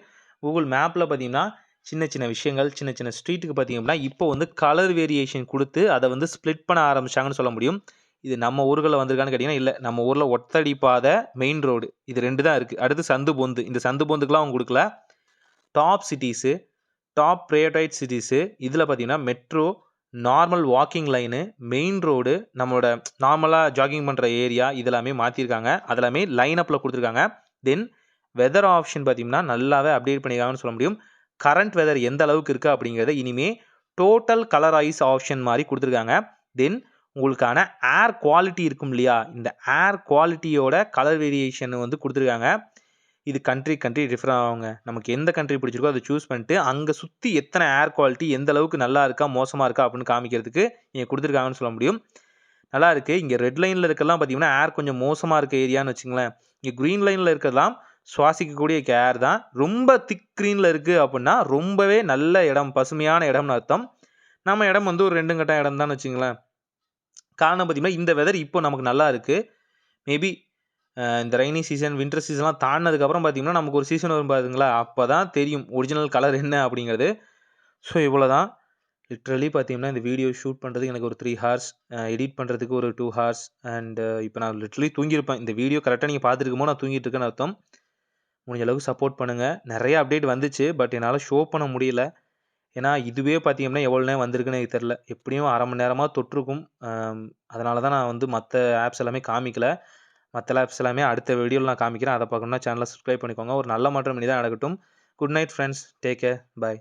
கூகுள் மேப்பில் பார்த்தீங்கன்னா சின்ன சின்ன விஷயங்கள், சின்ன சின்ன ஸ்ட்ரீட்டுக்கு பார்த்தீங்கன்னா இப்போ வந்து கலர் வேரியேஷன் கொடுத்து அதை வந்து ஸ்ப்ளிட் பண்ண ஆரம்பிச்சாங்கன்னு சொல்ல முடியும். இது நம்ம ஊர்களில் வந்திருக்கான்னு கேட்டிங்கன்னா இல்லை. நம்ம ஊரில் ஒத்தடி பாதை, மெயின் ரோடு இது 2 தான் இருக்குது. அடுத்து சந்து பொந்து. இந்த சந்து பொந்துக்கெலாம் அவங்க கொடுக்கல. Top cities, top prioritize cities இதில் பார்த்தீங்கன்னா metro, normal walking line, main road, நம்மளோட நார்மலாக ஜாகிங் பண்ணுற ஏரியா இதெல்லாமே மாற்றிருக்காங்க. அதெல்லாமே லைன் அப்பில் கொடுத்துருக்காங்க. தென் வெதர் ஆப்ஷன் பார்த்தீங்கன்னா நல்லாவே அப்டேட் பண்ணியிருக்காங்கன்னு சொல்ல முடியும். கரண்ட் வெதர் எந்த அளவுக்கு இருக்குது அப்படிங்கிறத இனிமேல் டோட்டல் கலரைஸ் ஆப்ஷன் மாதிரி கொடுத்துருக்காங்க. தென் உங்களுக்கான ஏர் குவாலிட்டி இருக்கும் இல்லையா, இந்த ஏர் குவாலிட்டியோட கலர் வேரியேஷன் வந்து கொடுத்துருக்காங்க. இது கண்ட்ரி டிஃபர் ஆகுங்க. நமக்கு எந்த கண்ட்ரி பிடிச்சிருக்கோ அதை சூஸ் பண்ணிட்டு அங்கே சுற்றி எத்தனை ஏர் குவாலிட்டி எந்த அளவுக்கு நல்லா இருக்கா மோசமாக இருக்கா அப்படின்னு காமிக்கிறதுக்கு இங்கே கொடுத்துருக்காங்கன்னு சொல்ல முடியும். நல்லா இருக்குது. இங்கே ரெட் லைனில் இருக்கலாம் பார்த்தீங்கன்னா ஏர் கொஞ்சம் மோசமாக இருக்க ஏரியான்னு வச்சுங்களேன். இங்கே க்ரீன் லைனில் இருக்கிறதெல்லாம் சுவாசிக்கக்கூடிய ஏர் தான். ரொம்ப திக் க்ரீனில் இருக்குது அப்படின்னா ரொம்பவே நல்ல இடம், பசுமையான இடம்னு அர்த்தம். நம்ம இடம் வந்து ஒரு 2 கட்ட இடம் தான் வச்சுங்களேன். காரணம் பார்த்தீங்கன்னா இந்த வெதர் இப்போ நமக்கு நல்லா இருக்குது. மேபி இந்த ரெய்னி சீசன், வின்டர் சீசன்லாம் தாண்டினதுக்கப்புறம் பார்த்தீங்கன்னா நமக்கு ஒரு சீசன் வரும் பாருங்களா, அப்போ தான் தெரியும் ஒரிஜினல் கலர் என்ன அப்படிங்கிறது. ஸோ இவ்வளோ தான். லிட்ரலி பார்த்தீங்கன்னா இந்த வீடியோ ஷூட் பண்ணுறதுக்கு எனக்கு ஒரு 3 ஹார்ஸ், எடிட் பண்ணுறதுக்கு ஒரு 2 ஹார்ஸ், அண்ட் இப்போ நான் லிட்ரலி தூங்கியிருப்பேன். இந்த வீடியோ கரெக்டாக நீங்கள் பார்த்துருக்குமோ நான் தூங்கிட்டு இருக்கேன்னு அர்த்தம். முடிஞ்ச அளவுக்கு சப்போர்ட் பண்ணுங்கள். நிறைய அப்டேட் வந்துச்சு, பட் என்னால் ஷோ பண்ண முடியல. ஏன்னா இதுவே பார்த்தீங்கன்னா எவ்வளோ நேரம் வந்திருக்குன்னு எனக்கு தெரில. எப்படியும் 1/2 மணி நேரமாக தொட்டிருக்கும். அதனால தான் நான் வந்து மற்ற ஆப்ஸ் எல்லாமே காமிக்கல. மற்ற ஆப்ஸ் எல்லாமே அடுத்த வீடியோவில் நான் காமிக்கிறேன். அதை பார்க்கணும்னா சேனலை சப்ஸ்கிரைப் பண்ணிக்கோங்க. ஒரு நல்ல மாற்றம் இனி தான் நடக்கட்டும். Good night friends. Take care. பாய்.